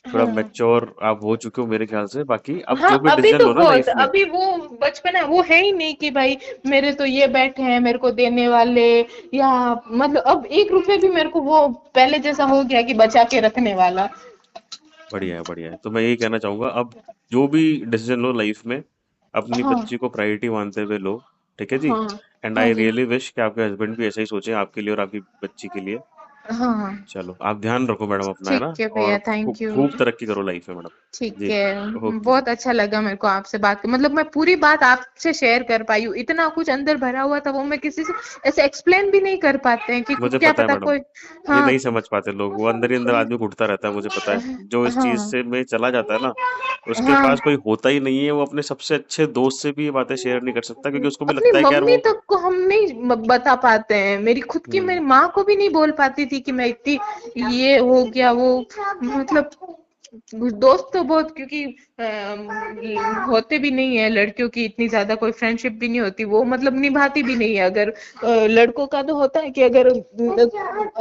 थोड़ा हाँ मैच्योर आप हो चुके हो मेरे ख्याल से। बाकी अब हाँ। जो भी अभी डिसीजन तो लो ना बहुत, लाइफ में, अभी वो बचपन है, वो है ही नहीं कि भाई मेरे तो ये बैठे हैं मेरे को देने वाले, या मतलब अब 1 रुपए भी मेरे को वो पहले जैसा हो गया कि बचा के रखने वाला। बढ़िया है बढ़िया है। तो मैं यही कहना चाहूंगा, अब जो भी डिसीजन लो लाइफ में, अपनी हाँ बच्ची को प्रायोरिटी मानते हुए लो। ठीक है जी। हाँ एंड हाँ आई जी। रियली विश कि आपके हस्बैंड भी ऐसा ही सोचे आपके लिए और आपकी बच्ची के लिए। हाँ चलो आप ध्यान रखो मैडम अपना, है ठीक ना। है और भैया, खूब थैंक यू। खूब तरक्की करो लाइफ में मैडम। ठीक जी। है, ओके जी। बहुत अच्छा लगा मेरे को आपसे बात कर, मतलब मैं पूरी बात आपसे शेयर कर पाई हूँ, इतना कुछ अंदर भरा हुआ था वो मैं किसी से ऐसे एक्सप्लेन भी नहीं कर पाते हैं कि मुझे क्या पता है पता मैडम, कोई। ये हाँ नहीं समझ पाते लोग, वो अंदर ही अंदर आदमी घुटता रहता है, मुझे पता है। जो इस चीज हाँ से में चला जाता है ना, उसके हाँ। पास कोई होता ही नहीं है, वो अपने सबसे अच्छे दोस्त से भी ये बातें शेयर नहीं कर सकता, क्योंकि उसको भी अपनी लगता है कि यार मम्मी वो। तक को हम नहीं बता पाते हैं, मेरी खुद की हम्म। मेरी माँ को भी नहीं बोल पाती थी कि मैं इतनी ये हो गया वो, मतलब दोस्त तो बहुत, क्योंकि होते भी नहीं है लड़कियों की इतनी ज्यादा कोई फ्रेंडशिप भी नहीं होती, वो मतलब निभाती भी नहीं है। अगर लड़कों का तो होता है कि अगर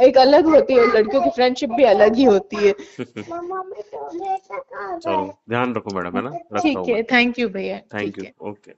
एक अलग होती है, लड़कियों की फ्रेंडशिप भी अलग ही होती है। चलो ध्यान रखो मैडम, है ना, रखता ठीक हूँ मैं। है, थैंक यू भैया, थैंक ठीक यू। है। ओके।